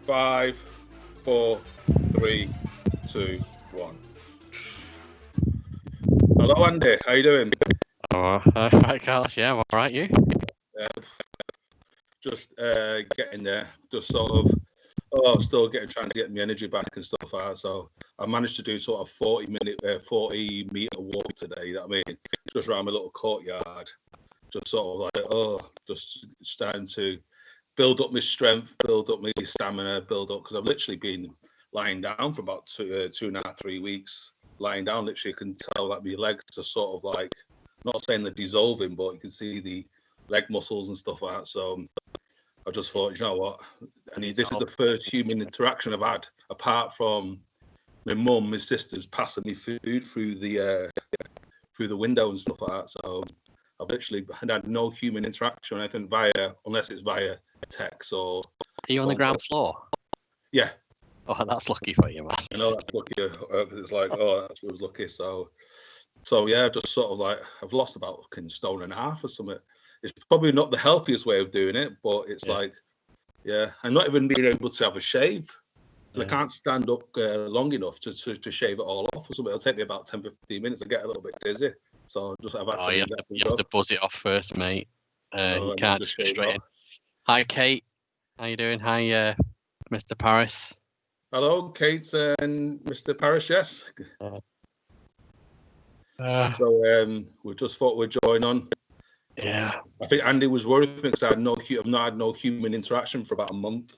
5, 4, 3, 2, 1. Hello, Andy. How you doing? Hi, Carlos. Yeah, I'm all right. You? Just getting there. Just sort of, still trying to get my energy back and stuff like that. So I managed to do sort of 40 meter walk today. You know what I mean? Just around my little courtyard. Just sort of like, just starting to build up my strength, build up my stamina, because I've literally been lying down for about 2.5, 3 weeks. Lying down, literally, you can tell that my legs are sort of like, not saying they're dissolving, but you can see the leg muscles and stuff like that. So I just thought, you know what? This is the first human interaction I've had, apart from my mum, my sisters passing me food through the window and stuff like that. So I've literally had no human interaction or anything unless it's via text or. Are you on the ground floor? Yeah. Oh, that's lucky for you, man. I know that's lucky. It's like, that's was lucky. So yeah, just sort of like I've lost about a stone and a half or something. It's probably not the healthiest way of doing it, but it's like, I'm not even being able to have a shave. I can't stand up long enough to shave it all off or something. It'll take me about 10, 15 minutes. I get a little bit dizzy. So I've had to you have to buzz it off first, mate. You can't just straight in. Hi, Kate. How you doing? Hi, Mr. Paris. Hello, Kate and Mr. Paris. Yes. So we just thought we'd join on. Yeah. I think Andy was worried with me because I've not had no human interaction for about a month.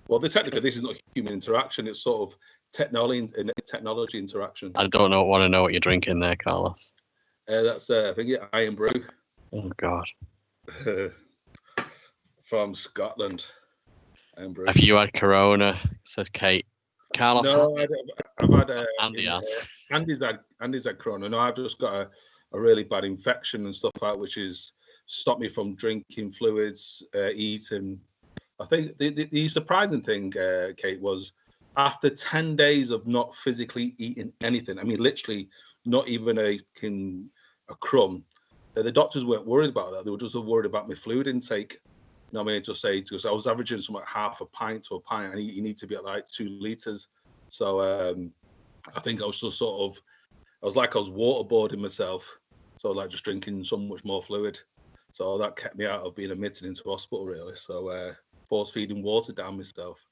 Well, technically, this is not human interaction. It's sort of technology interaction. I want to know what you're drinking there, Carlos. That's I think Iron Brew. Oh God. From Scotland. Iron Brew. Have you had Corona? Says Kate. Carlos. No, I've had. Andy has. Andy's had Corona. No, I've just got a really bad infection and stuff like that, which has stopped me from drinking fluids, eating. I think the surprising thing, Kate, was after 10 days of not physically eating anything, I mean, literally not even a crumb, the doctors weren't worried about that. They were just worried about my fluid intake. You know what I mean? Because I was averaging something like half a pint to a pint, and you need to be at like 2 liters. So I think I was just I was waterboarding myself. So like just drinking so much more fluid. So that kept me out of being admitted into hospital, really. So force feeding water down myself.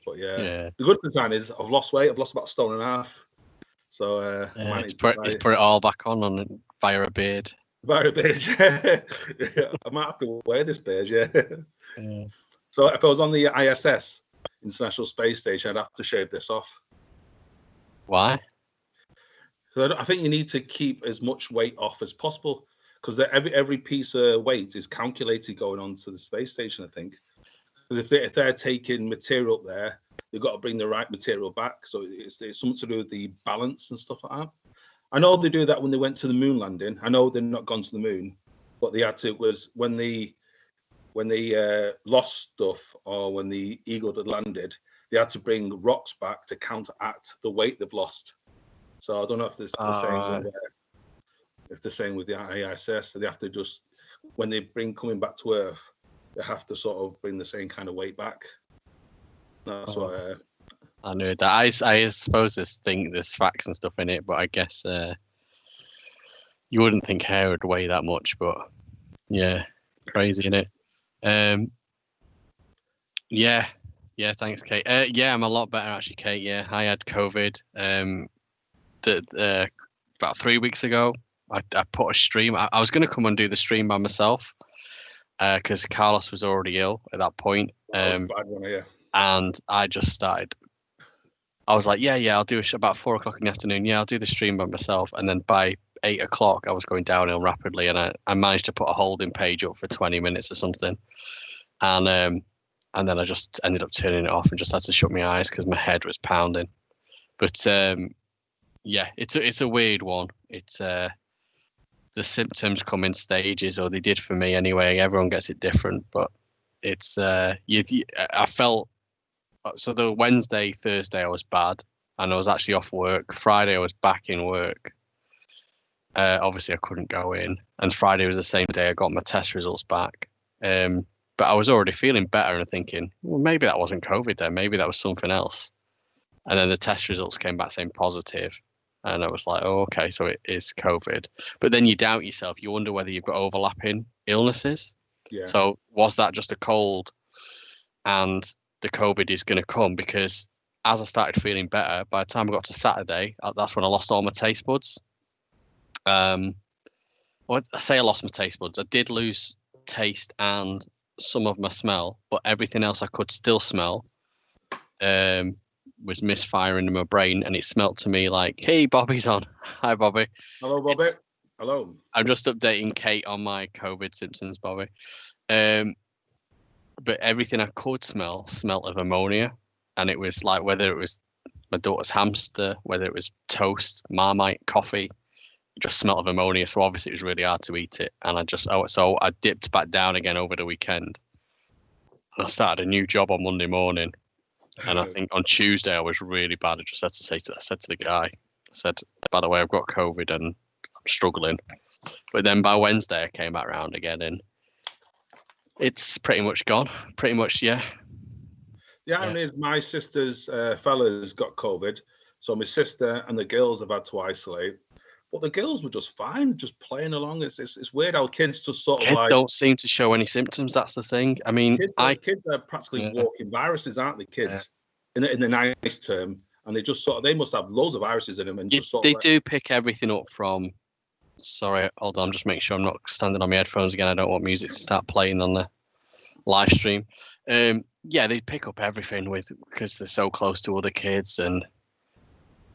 But the good thing is I've lost weight. I've lost about 1.5 stone. So it's put it all back on via a beard. Via a beard. I might have to wear this beard. Yeah. So if I was on the ISS, International Space Station, I'd have to shave this off. Why? So I think you need to keep as much weight off as possible, because every piece of weight is calculated going on to the space station, I think. Because if they're taking material up there, they've got to bring the right material back. So it's something to do with the balance and stuff like that. I know they do that when they went to the moon landing. I know they've not gone to the moon, but they had to. Was when they lost stuff, or when the Eagle had landed, they had to bring rocks back to counteract the weight they've lost. So I don't know if it's the same with the ISS. So they have to just, when they coming back to Earth, they have to sort of bring the same kind of weight back. That's what. I knew that. I suppose there's facts and stuff in it, but I guess you wouldn't think hair would weigh that much. But yeah, crazy, innit? Yeah. Thanks, Kate. I'm a lot better actually, Kate. Yeah, I had COVID. About 3 weeks ago, I put a stream. I was going to come and do the stream by myself because Carlos was already ill at that point. That was a bad one, yeah. And I just started. I was like, I'll do it about 4 o'clock in the afternoon. Yeah, I'll do the stream by myself. And then by 8 o'clock, I was going downhill rapidly, and I managed to put a holding page up for 20 minutes or something. And then I just ended up turning it off and just had to shut my eyes because my head was pounding. But it's a weird one. It's the symptoms come in stages, or they did for me anyway. Everyone gets it different, but it's I felt. So the Wednesday, Thursday I was bad, and I was actually off work. Friday I was back in work. Obviously I couldn't go in, and Friday was the same day I got my test results back. But but I was already feeling better and thinking, well, maybe that wasn't COVID then, maybe that was something else. And then the test results came back saying positive, and I was like, oh, okay, so it is COVID. But then you doubt yourself. You wonder whether you've got overlapping illnesses. Yeah. So was that just a cold, and the COVID is going to come? Because as I started feeling better, by the time I got to Saturday, that's when I lost all my taste buds. Well, I say I lost my taste buds. I did lose taste and some of my smell, but everything else I could still smell was misfiring in my brain, and it smelt to me like, hey, Bobby's on. Hi, Bobby. Hello, Bobby. Hello. I'm just updating Kate on my COVID symptoms, Bobby. But everything I could smelt of ammonia, and it was like whether it was my daughter's hamster, whether it was toast, Marmite, coffee, it just smelled of ammonia. So obviously it was really hard to eat it, and so I dipped back down again over the weekend. And I started a new job on Monday morning, and I think on Tuesday I was really bad. I said to the guy, I said, by the way, I've got COVID and I'm struggling. But then by Wednesday I came back round again, and it's pretty much gone. Pretty much, yeah. The irony is my sister's fellas got COVID, so my sister and the girls have had to isolate. But the girls were just fine, just playing along. It's weird how kids just sort of like don't seem to show any symptoms. That's the thing. I mean, kids are practically walking viruses, aren't they? Kids, in the nice term, and they just they must have loads of viruses in them, and they do pick everything up from. Sorry, hold on. I'm just making sure I'm not standing on my headphones again. I don't want music to start playing on the live stream. Yeah, they pick up everything because they're so close to other kids, and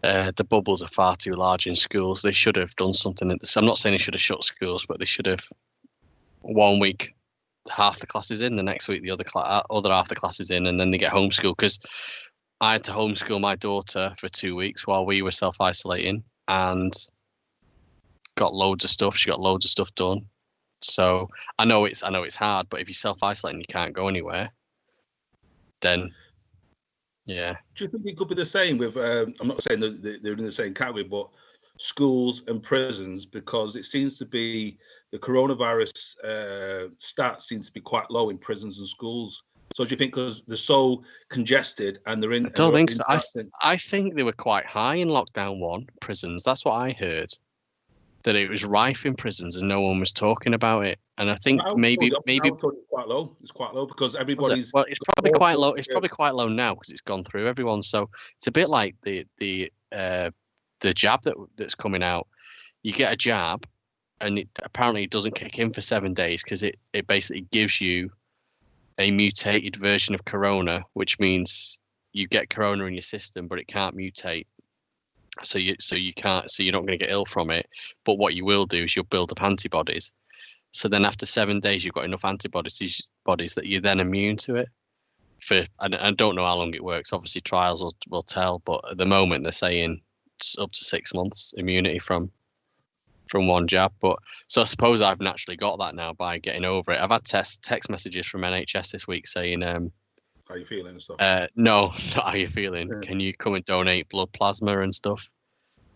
the bubbles are far too large in schools. They should have done something. I'm not saying they should have shut schools, but they should have 1 week half the classes in, the next week the other half the classes in, and then they get homeschooled. Because I had to homeschool my daughter for 2 weeks while we were self-isolating, and got loads of stuff. She got loads of stuff done. So I know it's hard, but if you self-isolate and you can't go anywhere, then yeah. Do you think it could be the same with? I'm not saying that they're in the same category, but schools and prisons, because it seems to be the coronavirus stats seems to be quite low in prisons and schools. So do you think because they're so congested and they're in? I don't think so. I think they were quite high in lockdown 1 prisons. That's what I heard. That it was rife in prisons and no one was talking about it. And I think maybe it's quite low. It's quite low because everybody's. Well, it's probably quite low. It's probably quite low now because it's gone through everyone. So it's a bit like the jab that's coming out. You get a jab, and apparently it doesn't kick in for 7 days because it basically gives you a mutated version of corona, which means you get corona in your system, but it can't mutate. So you're not going to get ill from it. But what you will do is you'll build up antibodies. So then after 7 days, you've got enough antibodies that you're then immune to it. I don't know how long it works. Obviously, trials will tell. But at the moment, they're saying it's up to 6 months immunity from one jab. But so I suppose I've naturally got that now by getting over it. I've had text messages from NHS this week saying, how you feeling and stuff? No, not how you feeling. Yeah. Can you come and donate blood plasma and stuff?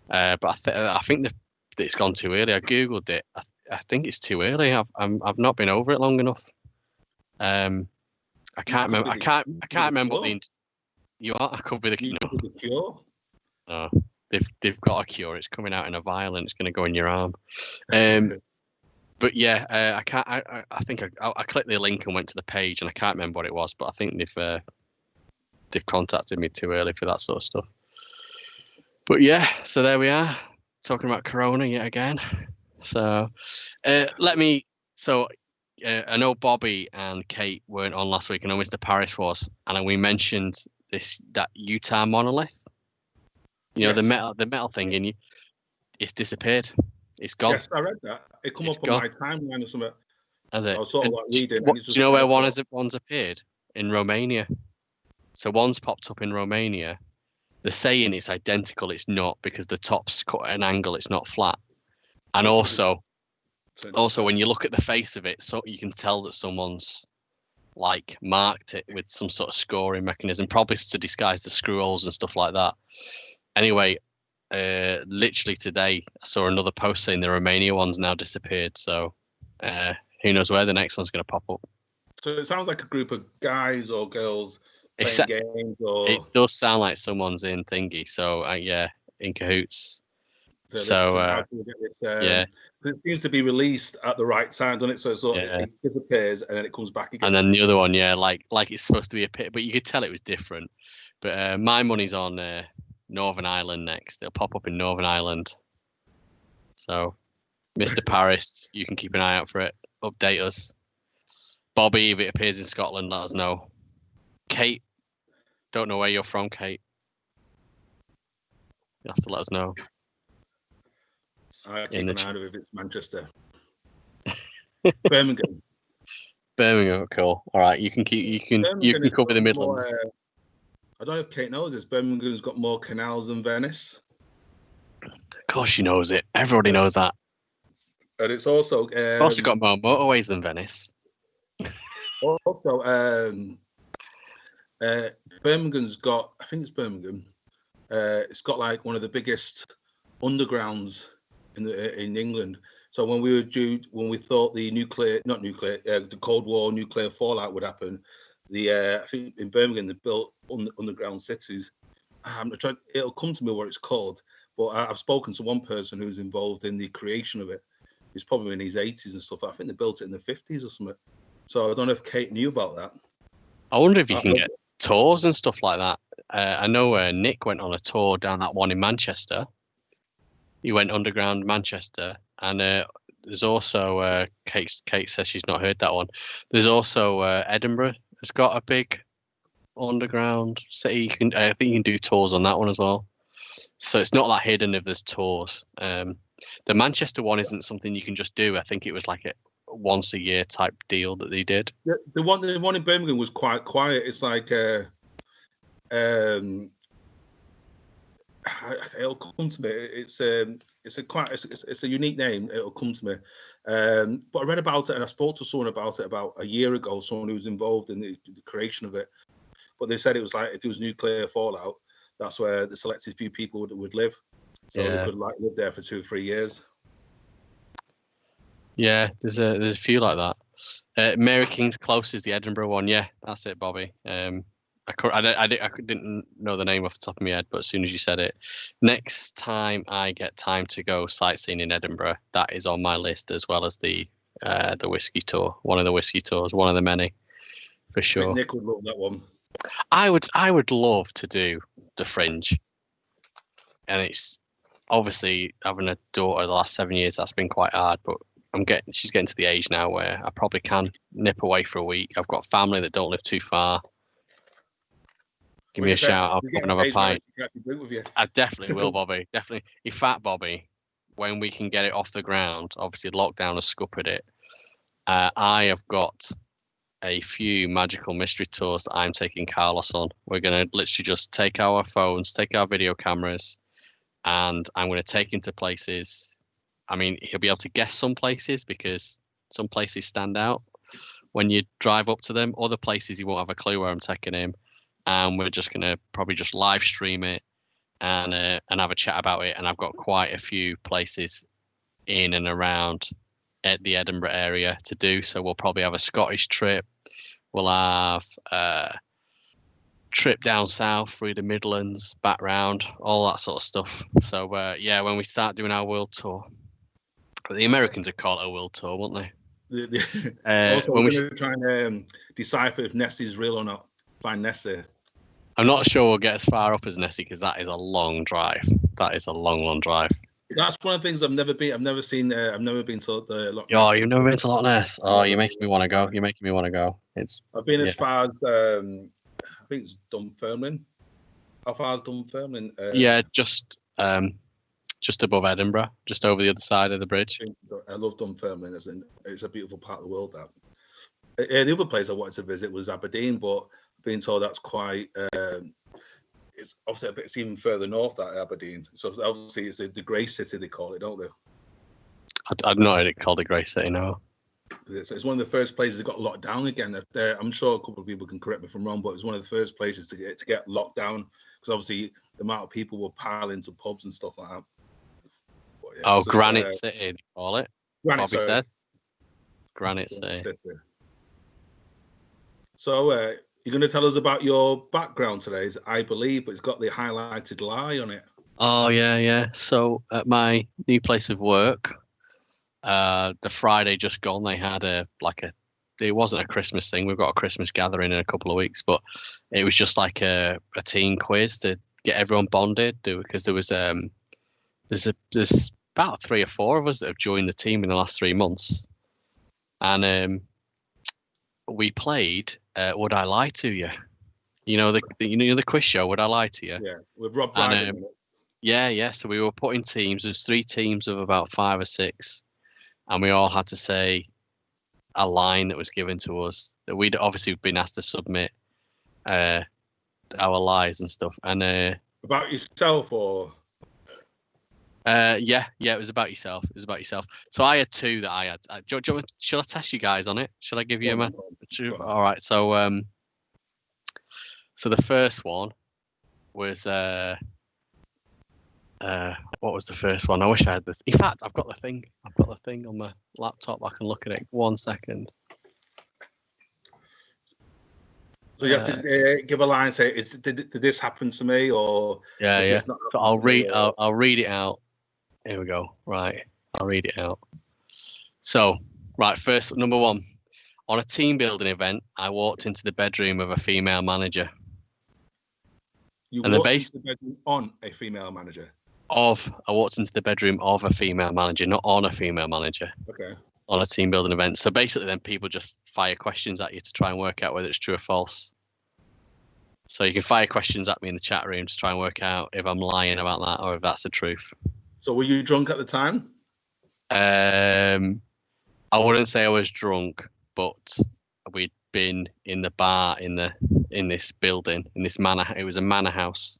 But I think that it's gone too early. I googled it. I think it's too early. I've not been over it long enough. I can't remember. I can't remember what the. You are. I could be the cure. No, they've got a cure. It's coming out in a vial and it's going to go in your arm. But yeah, I can't. I think I clicked the link and went to the page, and I can't remember what it was. But I think they've contacted me too early for that sort of stuff. But yeah, so there we are, talking about Corona yet again. So I know Bobby and Kate weren't on last week. I know Mr. Paris was, and we mentioned that Utah monolith. You know, the metal thing, and it's disappeared. It's gone. Yes, I read that. It come up on my timeline or something. Has it? I was sort of like reading. Do you know where one's appeared? In Romania. So one's popped up in Romania. They're saying it's identical. It's not, because the top's cut at an angle. It's not flat. And also when you look at the face of it, so you can tell that someone's like marked it with some sort of scoring mechanism, probably to disguise the screw holes and stuff like that. Anyway, literally today I saw another post saying the Romania one's now disappeared. So who knows where the next one's going to pop up. So it sounds like a group of guys or girls It's, playing games, or it does sound like someone's in thingy. So yeah, in cahoots. So how can we get this? yeah, It seems to be released at the right time, doesn't it? So yeah. it disappears and then it comes back again. And then the other one, yeah, like it's supposed to be a pit, but you could tell it was different. But my money's on Northern Ireland next. It'll pop up in Northern Ireland. So, Mr. Paris, you can keep an eye out for it. Update us. Bobby, if it appears in Scotland, let us know. Kate, don't know where you're from, Kate. You have to let us know. I keep an eye on it if it's Manchester. Birmingham, cool. All right, you can cover the Midlands. I don't know if Kate knows this. Birmingham's got more canals than Venice. Of course, she knows it. Everybody knows that. And it's also got more motorways than Venice. Also, Birmingham's got, I think it's Birmingham. It's got like one of the biggest undergrounds in England. So when we thought the Cold War nuclear fallout would happen, I think in Birmingham they built underground cities. It'll come to me what it's called, but I've spoken to one person who's involved in the creation of it. He's probably in his 80s and stuff. I think they built it in the 50s or something. So I don't know if Kate knew about that. I wonder if you can get tours and stuff like that. I know Nick went on a tour down that one in Manchester. He went underground Manchester, and there's also Kate says she's not heard that one. There's also Edinburgh. It's got a big underground city. I think you can do tours on that one as well. So it's not that hidden if there's tours. The Manchester one isn't something you can just do. I think it was like a once a year type deal that they did. The one in Birmingham was quite quiet. It's like it'll come to me. It's a unique name. It'll come to me. But I read about it and I spoke to someone about it about a year ago. Someone who was involved in the creation of it. But they said it was like if there was nuclear fallout, that's where the selected few people would live. So they could like live there for 2 or 3 years. Yeah, there's a few like that. Mary King's Close is the Edinburgh one. Yeah, that's it, Bobby. I didn't know the name off the top of my head, but as soon as you said it, next time I get time to go sightseeing in Edinburgh, that is on my list, as well as the whiskey tour, one of the whiskey tours, one of the many, for sure. Nick would love that one. I would love to do the Fringe, and it's obviously having a daughter the last 7 years, that's been quite hard, but she's getting to the age now where I probably can nip away for a week. I've got family that don't live too far. Give me a shout. I'll come and have a pint. I definitely will, Bobby. Definitely. In fact, Bobby, when we can get it off the ground, obviously lockdown has scuppered it. I have got a few magical mystery tours that I'm taking Carlos on. We're going to literally just take our phones, take our video cameras, and I'm going to take him to places. I mean, he'll be able to guess some places because some places stand out when you drive up to them. Other places, he won't have a clue where I'm taking him. And we're just going to probably just live stream it and have a chat about it. And I've got quite a few places in and around at the Edinburgh area to do. So we'll probably have a Scottish trip. We'll have a trip down south through the Midlands, back round, all that sort of stuff. So, yeah, when we start doing our world tour, the Americans would call it a world tour, won't they? Also, we're going to try and decipher if Nessie's real or not. Find Nessie. I'm not sure we'll get as far up as Nessie because that is a long drive. That is a long, long drive. That's one of the things I've never been. I've never seen. I've never been to the Loch Ness. Oh, you've never been to Loch Ness? Oh, you're making me want to go. You're making me want to go. I've been as far as I think it's Dunfermline. How far is Dunfermline? Yeah, just above Edinburgh, just over the other side of the bridge. I love Dunfermline. It's a beautiful part of the world. That the other place I wanted to visit was Aberdeen, but being told that's quite. It's obviously it's even further north, that Aberdeen. So obviously it's the Grey City they call it, don't they? I've not heard it called the Grey City, no. It's one of the first places that got locked down again. I'm sure a couple of people can correct me if I'm wrong, but it's one of the first places to get locked down because obviously the amount of people will pile into pubs and stuff like that. Yeah, Granite City, they call it. Granite, Bobby said. Granite City. So you're going to tell us about your background today, I believe, but it's got the highlighted lie on it. Oh yeah. So at my new place of work, the Friday just gone, they had it wasn't a Christmas thing. We've got a Christmas gathering in a couple of weeks, but it was just like a teen quiz to get everyone bonded. Because there's about 3 or 4 of us that have joined the team in the last 3 months, and we played Would I Lie to You? You know the quiz show, Would I Lie to You? Yeah, with Rob Brydon in it. Yeah. So we were put in teams. There's 3 teams of about 5 or 6, and we all had to say a line that was given to us that we'd obviously been asked to submit our lies and stuff. And About yourself, or yeah, it was about yourself. So I had 2 that I had. Should I test you guys on it? Should I give you a two? All right. So so the first one was what was the first one? I wish I had this. In fact, I've got the thing on my laptop. I can look at it. 1 second. so you have to give a line and say, did this happen to me, or Yeah. this not So I'll read it out. Here we go. Right, I'll read it out. So, right, first, number 1. On a team building event, I walked into the bedroom of a female manager. You walked into the bedroom on a female manager. I walked into the bedroom of a female manager, not on a female manager. Okay. On a team building event. So basically then people just fire questions at you to try and work out whether it's true or false. So you can fire questions at me in the chat room to try and work out if I'm lying about that or if that's the truth. So were you drunk at the time? I wouldn't say I was drunk, but we'd been in the bar in this building, in this manor. It was a manor house.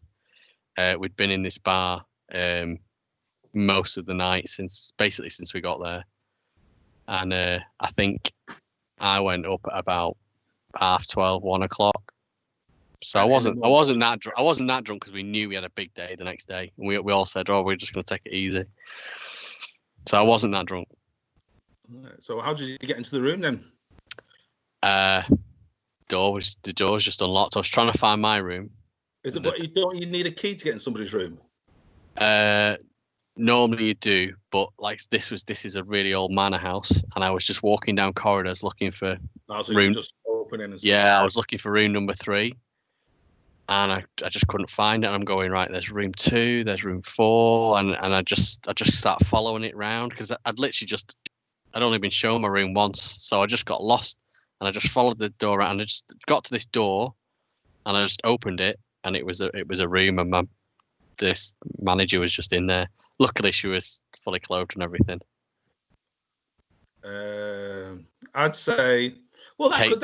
We'd been in this bar most of the night since we got there. And I think I went up at about 12:30, 1 o'clock. So I wasn't that drunk. I wasn't that drunk because we knew we had a big day the next day. And we all said, "Oh, we're just going to take it easy." So I wasn't that drunk. So how did you get into the room then? The door was just unlocked. I was trying to find my room. But don't you need a key to get in somebody's room? Normally you do, but like this is a really old manor house, and I was just walking down corridors looking for room. Just opening and stuff. Yeah, I was looking for room number 3, and I just couldn't find it. And I'm going, right, there's room 2, there's room 4, and I just start following it round because I'd only been shown my room once, so I just got lost, and I just followed the door around, and I just got to this door, and I just opened it, and it was a room, and this manager was just in there. Luckily, she was fully clothed and everything. I'd say, well, Kate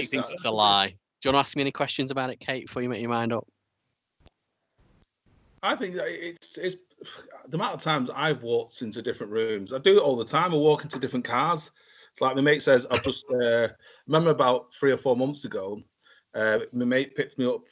thinks it's a lie. Do you want to ask me any questions about it, Kate, before you make your mind up? I think that it's the amount of times I've walked into different rooms. I do it all the time. I walk into different cars. It's like my mate says, I've just remember about 3 or 4 months ago, my mate picked me up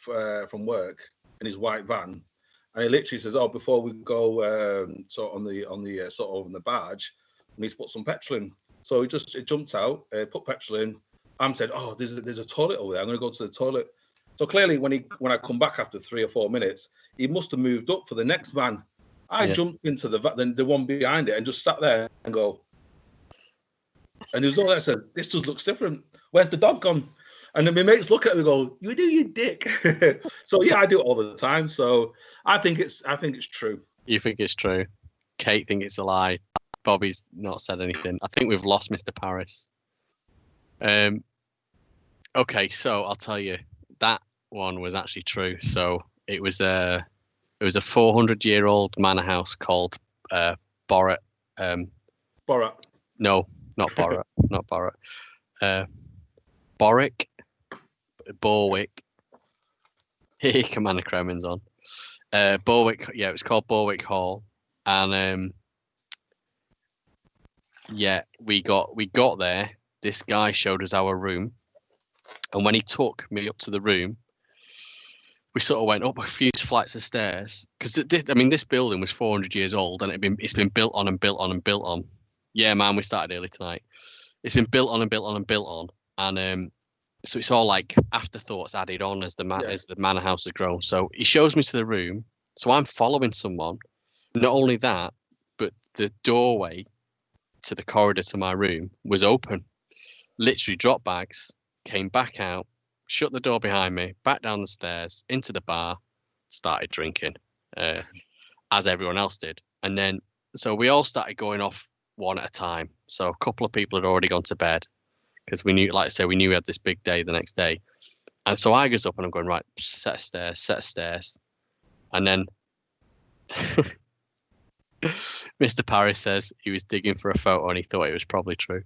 from work in his white van. And he literally says, "Oh, before we go, on the barge, we need to put some petrol in." So he jumped out, put petrol in. I said, "Oh, there's a toilet over there. I'm going to go to the toilet." So clearly, when I come back after 3 or 4 minutes, he must have moved up for the next van. I jumped into the one behind it and just sat there and go. And there's no that said, "This just looks different. Where's the dog gone?" And then my mates look at me and go, "You do, you dick." So yeah, I do it all the time. So I think it's true. You think it's true? Kate thinks it's a lie. Bobby's not said anything. I think we've lost Mr. Paris. Okay, so I'll tell you that one was actually true. So it was a 400-year-old manor house called Borat. Borat. No, not Borat. Not Borat. Borwick. Here, Commander Kremen's on. Borwick. Yeah, it was called Borwick Hall, and we got there. This guy showed us our room, and when he took me up to the room, we sort of went up a few flights of stairs because this building was 400 years old, and it's been built on and built on and built on. Yeah, man, we started early tonight. It's been built on and built on and built on, and So it's all like afterthoughts added on as the manor house has grown. So he shows me to the room. So I'm following someone. Not only that, but the doorway to the corridor to my room was open. Literally dropped bags, came back out, shut the door behind me, back down the stairs, into the bar, started drinking, as everyone else did. And then, so we all started going off one at a time. So a couple of people had already gone to bed because we knew, like I said, we knew we had this big day the next day. And so I goes up and I'm going, right, set of stairs. And then Mr. Paris says he was digging for a photo and he thought it was probably true.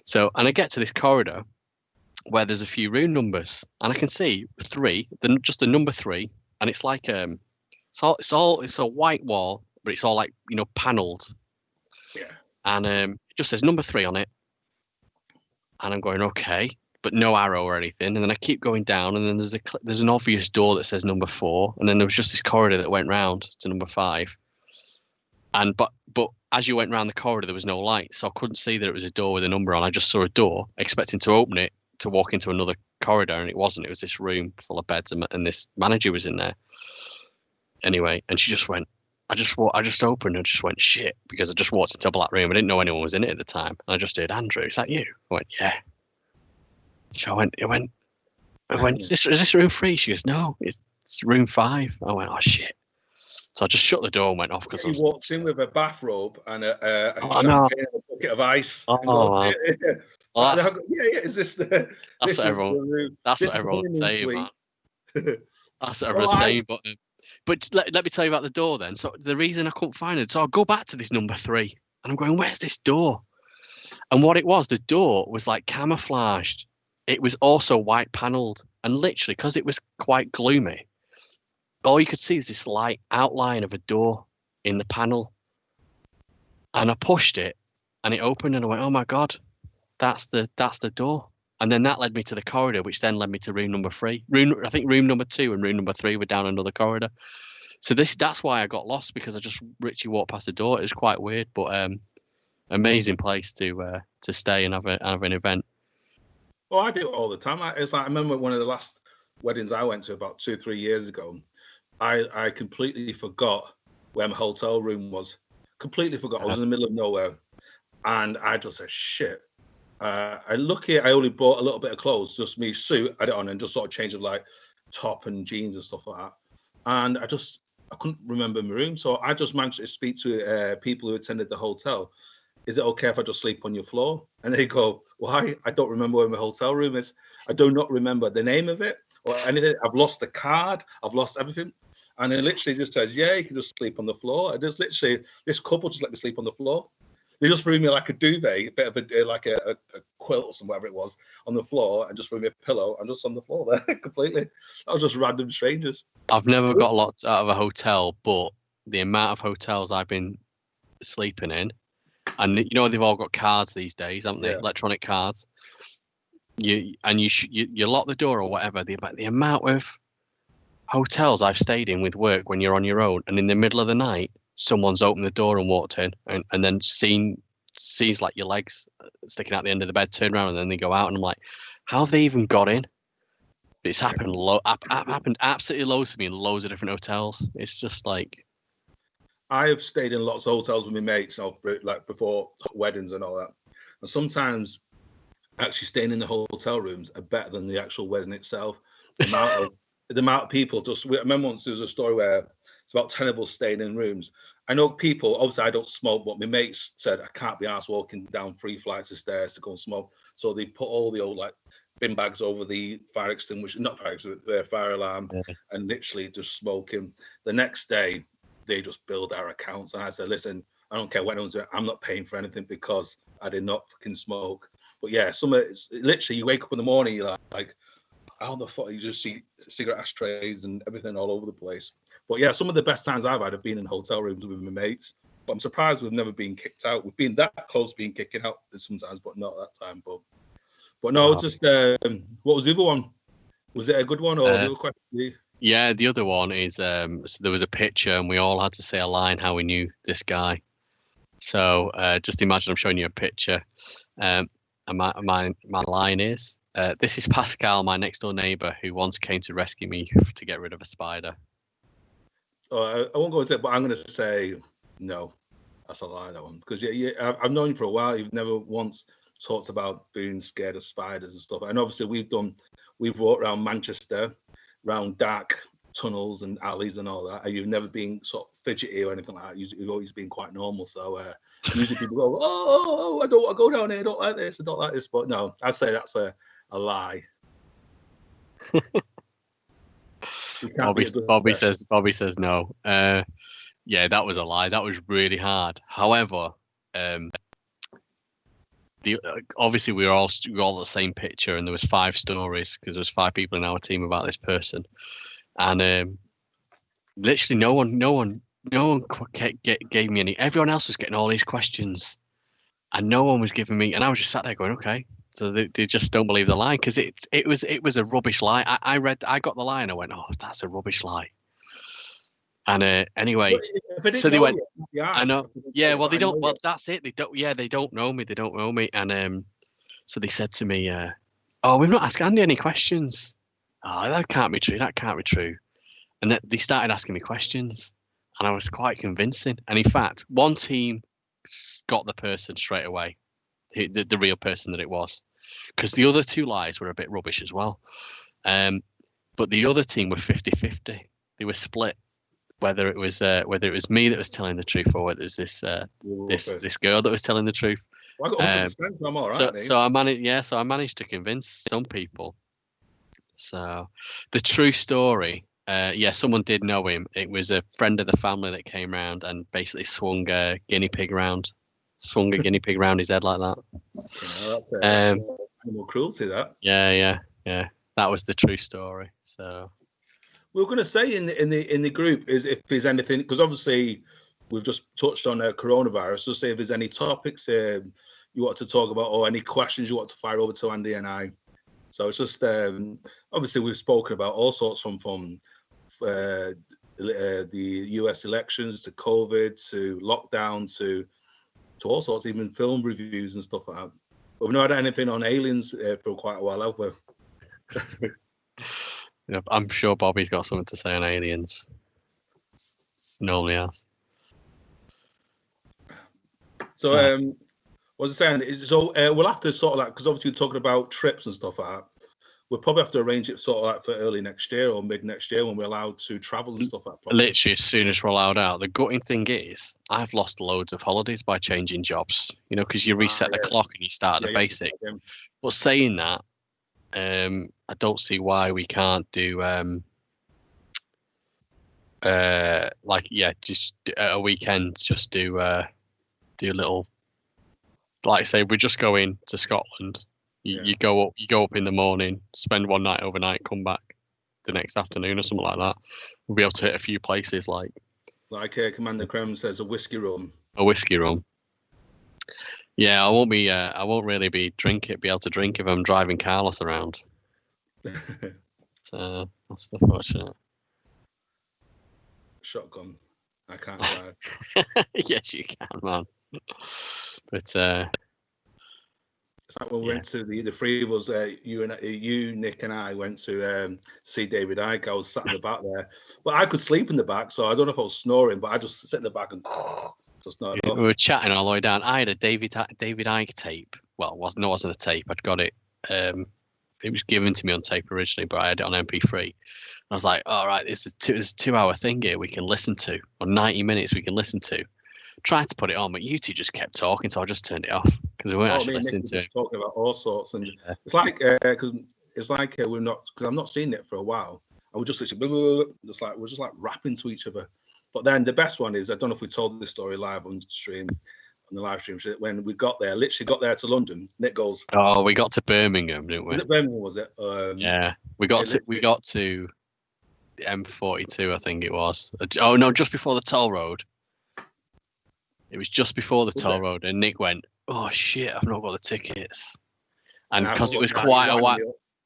So, and I get to this corridor where there's a few room numbers and I can see 3, just the number 3. And it's like, it's a white wall, but it's all like, panelled. Yeah. And it just says number 3 on it. And I'm going, okay, but no arrow or anything. And then I keep going down, and then there's an obvious door that says number 4, and then there was just this corridor that went round to number 5. And but as you went round the corridor, there was no light, so I couldn't see that it was a door with a number on. I just saw a door, expecting to open it to walk into another corridor, and it wasn't. It was this room full of beds, and this manager was in there. Anyway, and she just went. I just opened and just went shit because I just walked into a black room. I didn't know anyone was in it at the time. And I just did, Andrew, is that you? I went, yeah. So I went, is this room 3? She goes, no, it's room 5. I went, oh shit. So I just shut the door and went off because he walked in with a bathrobe and a champagne and a bucket of ice. Well, that's is this the? That's what everyone. That's what everyone's saying, man. That's what everyone's saying, but let me tell you about the door then. So the reason I couldn't find it, so I'll go back to this number 3, and I'm going, where's this door? And what it was, the door was like camouflaged. It was also white panelled, and literally, because it was quite gloomy, all you could see is this light outline of a door in the panel. And I pushed it, and it opened, and I went, oh my God, that's the door. And then that led me to the corridor, which then led me to room number 3. I think room number 2 and room number 3 were down another corridor. So that's why I got lost, because I just literally walked past the door. It was quite weird, but amazing place to stay and have an event. Well, I do it all the time. It's like I remember one of the last weddings I went to about 2 or 3 years ago. I completely forgot where my hotel room was. Completely forgot. I was in the middle of nowhere, and I just said, "Shit." I only bought a little bit of clothes, just me suit, I had it on, and just sort of changed of like top and jeans and stuff like that. And I couldn't remember my room, so I just managed to speak to people who attended the hotel. Is it okay if I just sleep on your floor? And they go, why? I don't remember where my hotel room is. I do not remember the name of it or anything. I've lost the card. I've lost everything. And it literally just says, yeah, you can just sleep on the floor. And there's literally, this couple just let me sleep on the floor. They just threw me like a duvet, a bit of a quilt or something, whatever it was, on the floor, and just threw me a pillow. I'm just on the floor there completely. That was just random strangers. I've never got a lot out of a hotel, but the amount of hotels I've been sleeping in, and they've all got cards these days, haven't they? Yeah. Electronic cards. You lock the door or whatever. The amount of hotels I've stayed in with work when you're on your own, and in the middle of the night, someone's opened the door and walked in, and then sees like your legs sticking out the end of the bed, turn around, and then they go out, and I'm like, how have they even got in? It's happened happened absolutely loads to me in loads of different hotels. It's just like, I have stayed in lots of hotels with my mates, like before weddings and all that. And sometimes actually staying in the hotel rooms are better than the actual wedding itself. The amount of people I remember once there was a story where it's about 10 of us staying in rooms. I know people, obviously I don't smoke, but my mates said I can't be arsed walking down 3 flights of stairs to go and smoke. So they put all the old like bin bags over the fire extinguisher, not fire extinguisher, fire alarm, and literally just smoking. The next day, they just billed our accounts. And I said, listen, I don't care what anyone's doing. I'm not paying for anything because I did not fucking smoke. But yeah, literally you wake up in the morning, you're like, how the fuck, you just see cigarette ashtrays and everything all over the place. But yeah, some of the best times I've had have been in hotel rooms with my mates. But I'm surprised we've never been kicked out. We've been that close to being kicked out sometimes, but not that time. But no, just what was the other one? Was it a good one or the other question? Yeah, the other one is so there was a picture and we all had to say a line how we knew this guy. So just imagine I'm showing you a picture, and my line is, This is Pascal, my next door neighbour, who once came to rescue me to get rid of a spider. Oh, I won't go into it, but I'm going to say no. That's a lie, that one. Because I've known you for a while. You've never once talked about being scared of spiders and stuff. And obviously, we've walked around Manchester, around dark tunnels and alleys and all that. And you've never been sort of fidgety or anything like that. You've always been quite normal. So usually people go, oh, I don't want to go down here. I don't like this. I don't like this. But no, I'd say that's a lie. Bobby says no. Yeah, that was a lie. That was really hard. However, obviously we were all the same picture, and there was 5 stories because there's 5 people in our team about this person, and literally no one gave me any. Everyone else was getting all these questions, and no one was giving me. And I was just sat there going, okay. So they just don't believe the lie because it was a rubbish lie. I got the lie and I went, oh, that's a rubbish lie. And anyway, so they went. I know. Yeah, well, they don't. Well, that's it. They don't. Yeah, they don't know me. They don't know me. And so they said to me, "Oh, we've not asked Andy any questions. Oh, that can't be true. That can't be true." And they started asking me questions, and I was quite convincing. And in fact, one team got the person straight away, the real person that it was, because the other 2 lies were a bit rubbish as well. But the other team were 50-50. They were split. Whether it was me that was telling the truth or whether it was this girl that was telling the truth. Well, I got 100%, so I'm all right. So I managed to convince some people. So the true story, someone did know him. It was a friend of the family that came round and basically swung a guinea pig around his head like that. That's animal cruelty, that. Yeah. That was the true story. So. We were going to say in the group is if there's anything, because obviously we've just touched on coronavirus. Just say if there's any topics you want to talk about or any questions you want to fire over to Andy and I. So it's just obviously we've spoken about all sorts from the US elections to COVID to lockdown to all sorts, even film reviews and stuff like that. But we've not had anything on aliens for quite a while, have we? I'm sure Bobby's got something to say on aliens. Normally has. So, what was I saying? So, we'll have to sort of because obviously we're talking about trips and stuff like that. We'll probably have to arrange it sort of for early next year or mid next year when we're allowed to travel and stuff like that. Literally, as soon as we're allowed out. The gutting thing is, I've lost loads of holidays by changing jobs. Because you reset the clock and you start at the basic. Yeah. But saying that, I don't see why we can't do just a weekend, just do a little, like say we're just going to Scotland. You go up in the morning, spend one night overnight, come back the next afternoon or something like that. We'll be able to hit a few places like Commander Krem says, a whiskey rum. Yeah, I won't really be able to drink if I'm driving Carlos around. So that's unfortunate. Shotgun. I can't drive. Yes, you can, man. But it's like when we went to the three of us, you, Nick, and I went to see David Icke. I was sat in the back there, but I could sleep in the back, so I don't know if I was snoring, but I just sit in the back and just not. We were chatting all the way down. I had a David Icke tape. Well, it wasn't a tape. I'd got it. It was given to me on tape originally, but I had it on MP3. I was like, all right, this is a 2-hour thing here we can listen to, or 90 minutes we can listen to. Tried to put it on, but you two just kept talking, so I just turned it off because we weren't actually listening to it. Talking about all sorts, and it's like we're not, because I'm not seeing it for a while. And we're just literally we're just like rapping to each other. But then the best one is, I don't know if we told this story live on the live stream, when we got there, literally got there to London. Nick goes, "Oh, we got to Birmingham, didn't we?" Was it Birmingham? Was it? Yeah, we got to the M42, I think it was. Oh no, just before the toll road. It was just before the toll road, and Nick went, "Oh shit, I've not got the tickets." And because it was quite a while,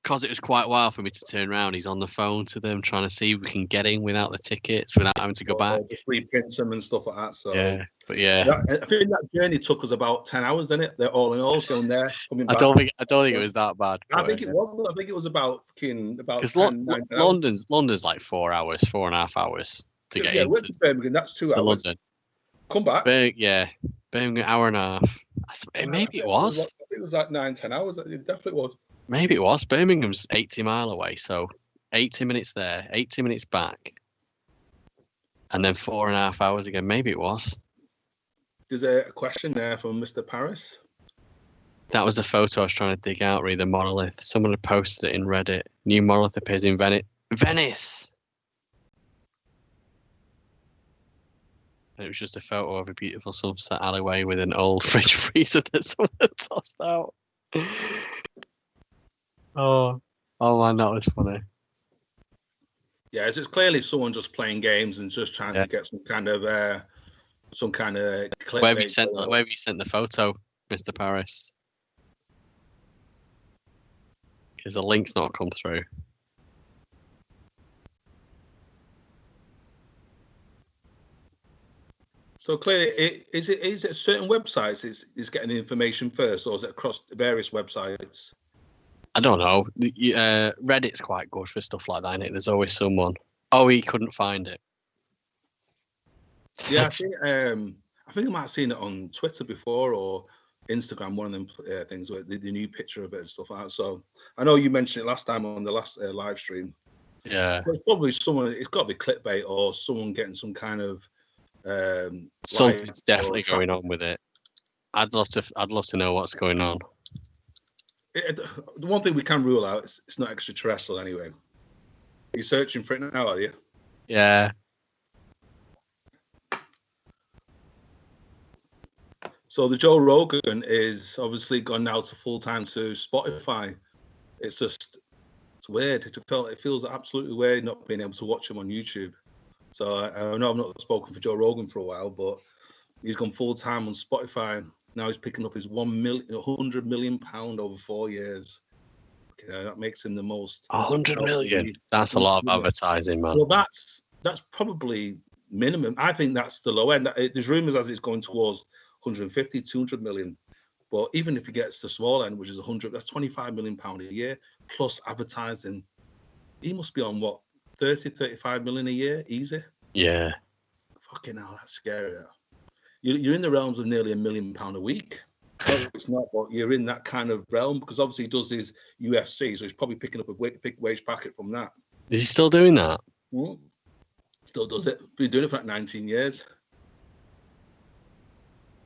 because it was quite a while for me to turn around, he's on the phone to them trying to see if we can get in without the tickets, without having to go back. Just reprint them and stuff like that. So yeah, but yeah, I think that journey took us about 10 hours, didn't it? They're all in all going there, coming back. I don't think it was that bad. I think it was. I think it was about 10, 9 London's like 4 hours, 4.5 hours to get into. Went to Birmingham. That's 2 hours. London. Come back. Birmingham, hour and a half. Maybe it was. I think it was like 9-10 hours. It definitely was. Maybe it was. Birmingham's 80 mile away, so 80 minutes there, 80 minutes back, and then 4.5 hours again. Maybe it was. There's a question there from Mr. Paris. That was the photo I was trying to dig out, read the monolith. Someone had posted it in Reddit. New monolith appears in Venice! And it was just a photo of a beautiful sunset alleyway with an old fridge freezer that someone had tossed out. Oh man, that was funny. Yeah, it's clearly someone just playing games and just trying to get some kind of clip. Where have you sent the photo, Mr. Paris? Because the link's not come through. So clearly, is it certain websites is getting the information first, or is it across various websites? I don't know. Reddit's quite good for stuff like that, isn't it? There's always someone. Oh, he couldn't find it. Yeah, I think I might have seen it on Twitter before or Instagram, one of them things where the new picture of it and stuff like that. So I know you mentioned it last time on the last live stream. Yeah, but it's probably someone. It's got to be clickbait or someone getting some kind of. Something's definitely going on with it. I'd love to know what's going on. The one thing we can rule out is it's not extraterrestrial anyway. Are you searching for it now, are you? Yeah. So the Joe Rogan is obviously gone now to full time to Spotify. It's weird. It feels absolutely weird not being able to watch him on YouTube. So I know I've not spoken for Joe Rogan for a while, but he's gone full time on Spotify. Now he's picking up his £100 million over 4 years. That makes him the most. 100 million. That's a lot of advertising, man. Well, that's probably minimum. I think that's the low end. There's rumours as it's going towards 150, 200 million. But even if he gets the small end, which is 100, that's £25 million a year plus advertising. He must be on what, 30, 35 million a year, easy. Yeah. Fucking hell, that's scary. You're in the realms of nearly £1 million a week. No, it's not, but you're in that kind of realm because obviously he does his UFC, so he's probably picking up a big wage packet from that. Is he still doing that? Still does it. Been doing it for like 19 years.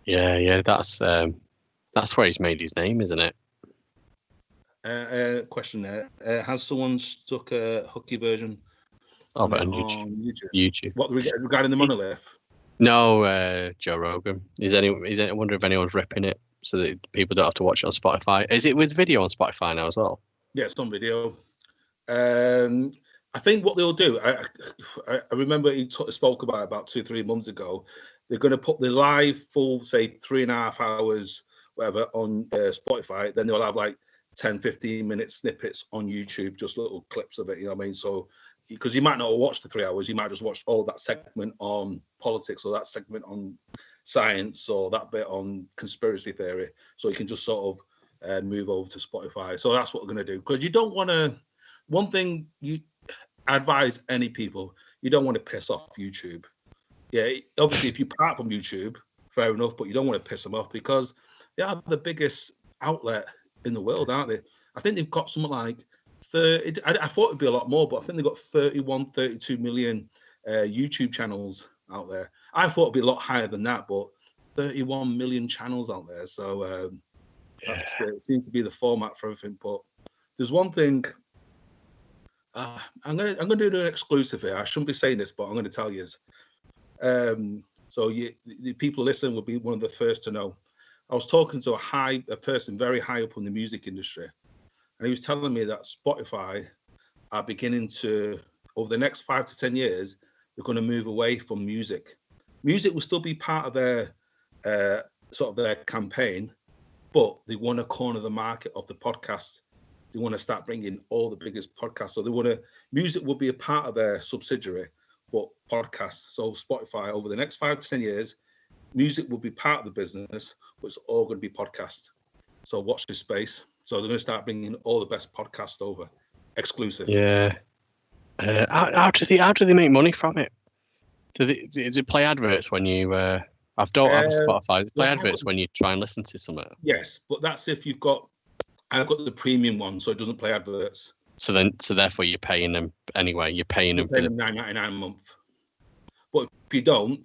Yeah, that's where he's made his name, isn't it? Question there. Has someone stuck a hooky version of it on YouTube? What regarding the monolith? No, Joe Rogan. I wonder if anyone's ripping it so that people don't have to watch it on Spotify. Is it with video on Spotify now as well? Yeah, it's on video. I think what they'll do, I remember he spoke about 2-3 months ago. They're going to put the live full, say 3.5 hours, whatever, on Spotify. Then they'll have like 10-15 minute snippets on YouTube, just little clips of it. You know what I mean? So, because you might not watch the 3 hours, you might just watch all that segment on politics or that segment on science or that bit on conspiracy theory. So you can just sort of move over to Spotify. So that's what we're going to do. Because you don't want to, one thing you advise any people, you don't want to piss off YouTube. Yeah, obviously if you part from YouTube, fair enough, but you don't want to piss them off because they are the biggest outlet in the world, aren't they? I think they've got something like 30, I thought it'd be a lot more, but I think they've got 32 million YouTube channels out there. I thought it'd be a lot higher than that, but 31 million channels out there. So it seems to be the format for everything. But there's one thing, I'm gonna do an exclusive here. I shouldn't be saying this, but I'm gonna tell you. So the people listening will be one of the first to know. I was talking to a person very high up in the music industry, and he was telling me that Spotify are beginning to, over the next 5 to 10 years, they're going to move away from music. Music will still be part of their sort of their campaign, but they want to corner the market of the podcast they want to start bringing all the biggest podcasts. So music will be a part of their subsidiary, but podcasts. So Spotify, over the next 5 to 10 years, music will be part of the business, but it's all going to be podcast. So watch this space. So they're going to start bringing all the best podcasts over, exclusive. Yeah. How do they make money from it? Does it play adverts when you? I don't have a Spotify. Does it play adverts when you try and listen to something? Yes, but that's if you've got. I've got the premium one, so it doesn't play adverts. So therefore you're paying them anyway. You're paying them for $9.99 a month. But if you don't,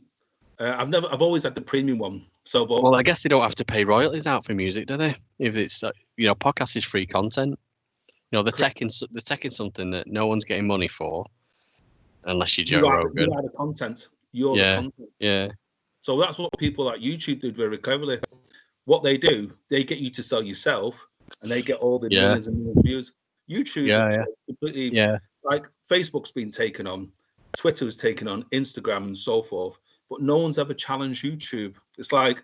I've always had the premium one. So, well, I guess they don't have to pay royalties out for music, do they? If it's podcast is free content. They're taking something that no one's getting money for, unless you're Joe Rogan. You are the content. You're the content. Yeah. So that's what people like YouTube do very cleverly. What they do, they get you to sell yourself, and they get all the millions and millions of views. YouTube, completely. Like Facebook's been taken on, Twitter's taken on, Instagram, and so forth. But no one's ever challenged YouTube. It's like,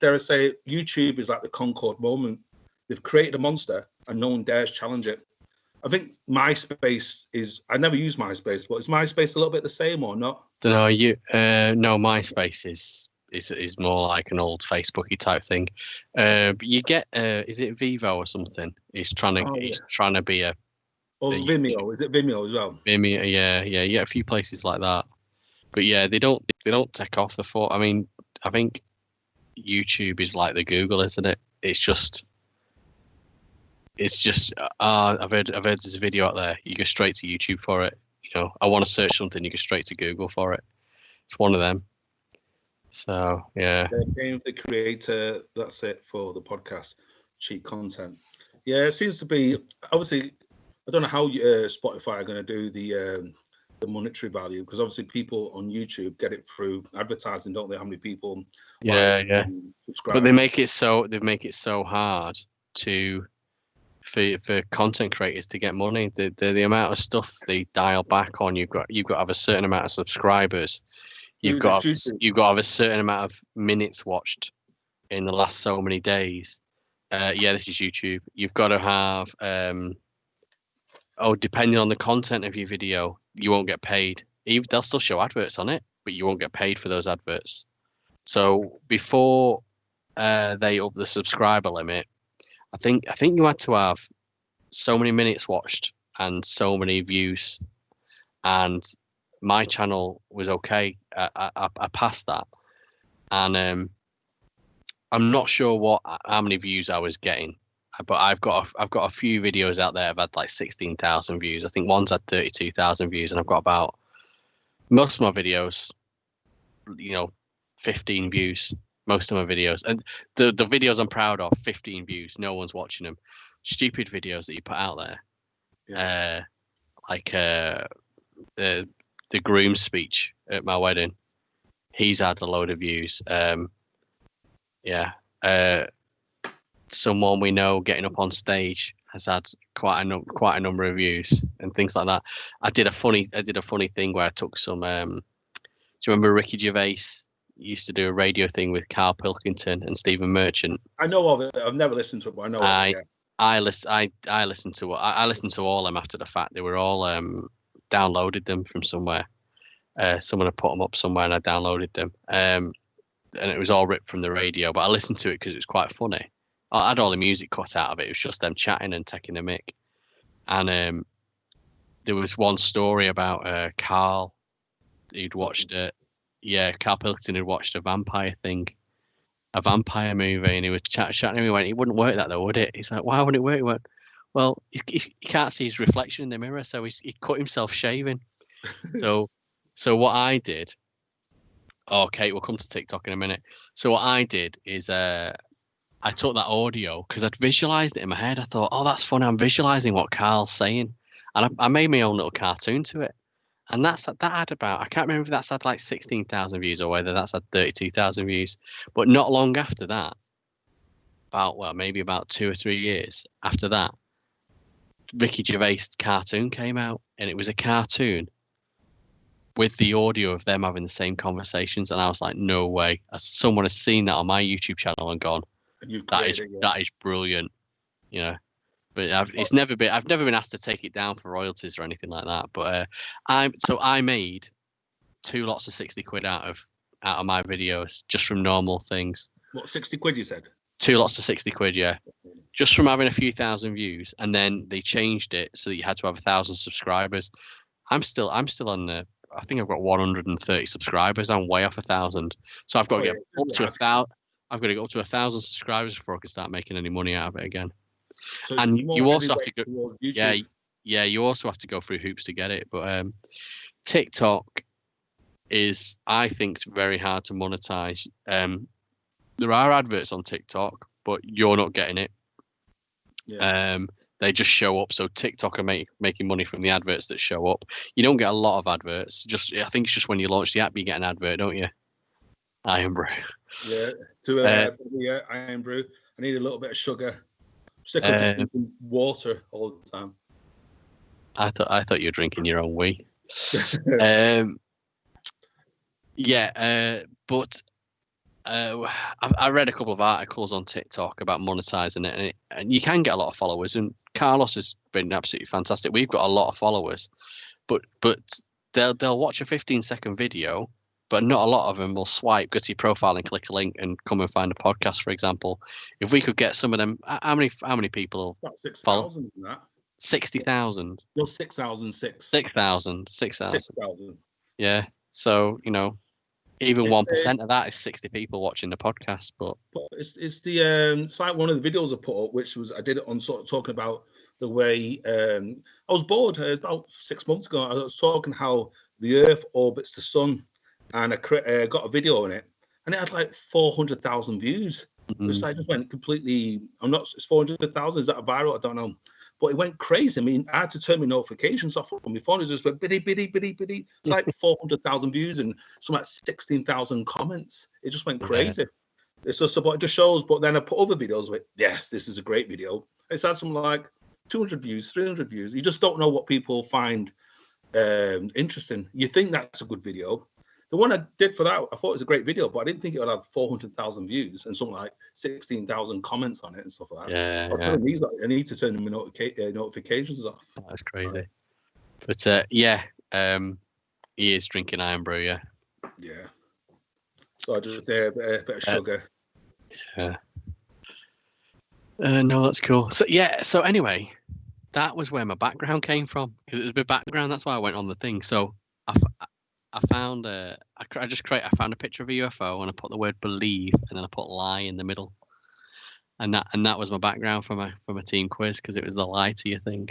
dare I say, YouTube is like the Concorde moment. They've created a monster, and no one dares challenge it. I think MySpace is. I never use MySpace, but is MySpace a little bit the same or not? No, no. MySpace is more like an old Facebooky type thing. But you get, is it Vivo or something? He's trying to be a. Or Vimeo? Is it Vimeo as well? Vimeo, yeah. You get a few places like that, but yeah, they don't take off the fort. I mean, I think YouTube is like the Google, isn't it? It's just. I've heard there's a video out there. You go straight to YouTube for it. I want to search something. You go straight to Google for it. It's one of them. So yeah. The creator. That's it for the podcast. Cheap content. Yeah, it seems to be. Obviously, I don't know how Spotify are going to do the monetary value, because obviously people on YouTube get it through advertising, don't they? How many people? Subscribe. But they make it so hard for content creators to get money. The amount of stuff they dial back on. You've got to have a certain amount of subscribers. You've got to have a certain amount of minutes watched in the last so many days. This is YouTube. You've got to have depending on the content of your video, you won't get paid. They'll still show adverts on it, but you won't get paid for those adverts. So before they up the subscriber limit, I think you had to have so many minutes watched and so many views, and my channel was okay. I passed that, and I'm not sure how many views I was getting, but I've got a few videos out there that have had like 16,000 views. I think one's had 32,000 views, and I've got about most of my videos, 15 views. Most of my videos, and the videos I'm proud of, 15 views. No one's watching them. Stupid videos that you put out there, like the groom's speech at my wedding. He's had a load of views. Someone we know getting up on stage has had quite a number of views and things like that. I did a funny thing where I took some. Do you remember Ricky Gervais? Used to do a radio thing with Carl Pilkington and Stephen Merchant. I know of it. I've never listened to it, but I know of it. I listened to all them after the fact. They were all downloaded them from somewhere. Someone had put them up somewhere, and I downloaded them. And it was all ripped from the radio, but I listened to it because it was quite funny. I had all the music cut out of it. It was just them chatting and taking a mic. And there was one story about Carl. He'd watched it. Yeah, Carl Pilkington had watched a vampire movie, and he was chatting. He went, "It wouldn't work that though, would it?" He's like, "Why wouldn't it work?" He went, "Well, he can't see his reflection in the mirror, so he cut himself shaving." so what I did. Okay, we'll come to TikTok in a minute. So what I did is I took that audio because I'd visualized it in my head. I thought, "Oh, that's funny. I'm visualizing what Carl's saying," and I made my own little cartoon to it. And that had about, I can't remember if that's had like 16,000 views or whether that's had 32,000 views. But not long after that, maybe about 2 or 3 years after that, Ricky Gervais' cartoon came out, and it was a cartoon with the audio of them having the same conversations. And I was like, no way. Someone has seen that on my YouTube channel and gone, that is brilliant. But I've never been asked to take it down for royalties or anything like that. But I made 2 lots of 60 quid out of my videos just from normal things. What, 60 quid you said? 2 lots of 60 quid, yeah. Just from having a few thousand views, and then they changed it so that you had to have 1,000 subscribers. I'm still on the. I think I've got 130 subscribers. I'm way off 1,000, so I've got to get up to 1,000. I've got to get up to 1,000 subscribers before I can start making any money out of it again. So and you also have to go. Yeah, you also have to go through hoops to get it. But TikTok is, I think, very hard to monetize. There are adverts on TikTok, but you're not getting it. Yeah. They just show up. So TikTok are making money from the adverts that show up. You don't get a lot of adverts. I think it's just when you launch the app, you get an advert, don't you? Iron Brew. Yeah. Iron Brew. I need a little bit of sugar. Sick of drinking water all the time. I thought you were drinking your own wee. But I read a couple of articles on TikTok about monetizing it, and you can get a lot of followers. And Carlos has been absolutely fantastic. We've got a lot of followers, but they'll watch a 15-second video, but not a lot of them will swipe, go to your profile and click a link and come and find a podcast, for example. If we could get some of them, how many people? About 6,000 in that. 60,000. No, 6,000. 6,000. Yeah. So even 1% of that is 60 people watching the podcast. But it's it's like one of the videos I put up, which was I did it on sort of talking about the way I was bored. It was about 6 months ago. I was talking how the Earth orbits the sun, and I got a video on it, and it had like 400,000 views. Mm-hmm. Which I just went completely. It's 400,000. Is that viral? I don't know. But it went crazy. I mean, I had to turn my notifications off on my phone. It just went biddy. It's like 400,000 views and something like 16,000 comments. It just went crazy. Yeah. It's just about, it just shows. But then I put other videos with, yes, this is a great video. It's had something like 200 views, 300 views. You just don't know what people find interesting. You think that's a good video. The one I did for that, I thought it was a great video, but I didn't think it would have 400,000 views and something like 16,000 comments on it and stuff like that. Yeah. I need to turn my notifications off. That's crazy. But he is drinking Iron Brew, yeah. Yeah. So I just a bit of sugar. Yeah. No, that's cool. So anyway, that was where my background came from, because it was my background. That's why I went on the thing. So I found I found a picture of a UFO and I put the word believe and then I put lie in the middle, and that was my background for my team quiz, because it was the lie to you thing.